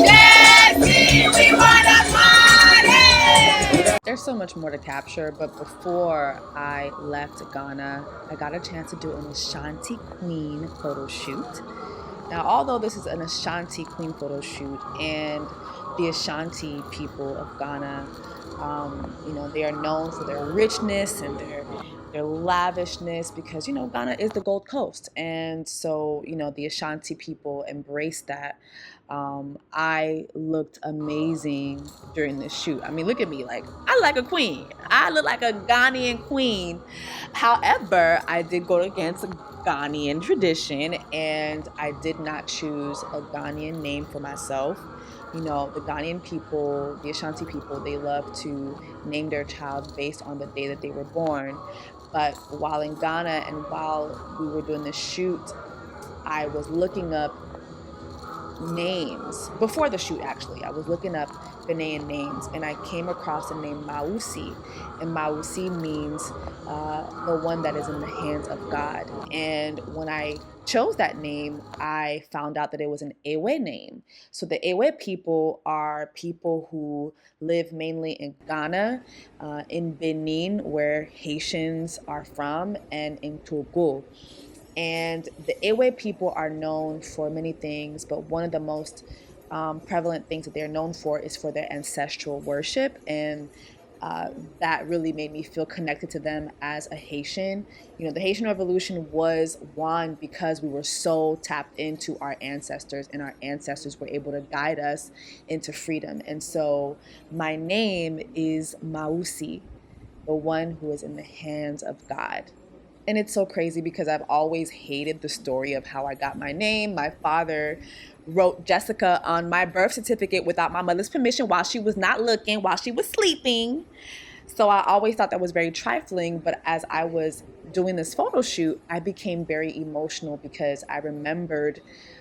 Jessie, we wanna party. There's so much more to capture, but before I left Ghana, I got a chance to do an Ashanti Queen photo shoot. Now, although this is an Ashanti Queen photo shoot, and the Ashanti people of Ghana, you know, they are known for their richness and their lavishness because, you know, Ghana is the Gold Coast. And so, you know, the Ashanti people embrace that. I looked amazing during this shoot. I mean, look at me, like, I like a queen. I look like a Ghanaian queen. However, I did go against a Ghanaian tradition, and I did not choose a Ghanaian name for myself. You know, the Ghanaian people, the Ashanti people, they love to name their child based on the day that they were born. But while in Ghana and while we were doing this shoot, I was looking up names. Before the shoot, actually, I was looking up Ghanaian names, and I came across the name Mausi. And Mausi means the one that is in the hands of God. And when I chose that name, I found out that it was an Ewe name. So the Ewe people are people who live mainly in Ghana, in Benin, where Haitians are from, and in Togo. And the Ewe people are known for many things, but one of the most prevalent things that they're known for is for their ancestral worship. And that really made me feel connected to them as a Haitian. You know, the Haitian Revolution was won because we were so tapped into our ancestors, and our ancestors were able to guide us into freedom. And so my name is Mausi, the one who is in the hands of God. And it's so crazy because I've always hated the story of how I got my name. My father wrote Jessica on my birth certificate without my mother's permission while she was not looking, while she was sleeping. So I always thought that was very trifling. But as I was doing this photo shoot, I became very emotional because I remembered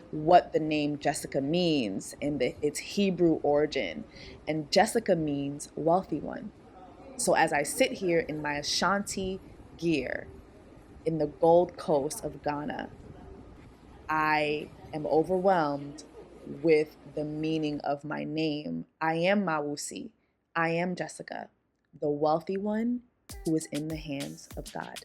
what the name Jessica means and its Hebrew origin. And Jessica means wealthy one. So as I sit here in my Ashanti gear, in the Gold Coast of Ghana, I am overwhelmed with the meaning of my name. I am Mausi. I am Jessica, the wealthy one who is in the hands of God.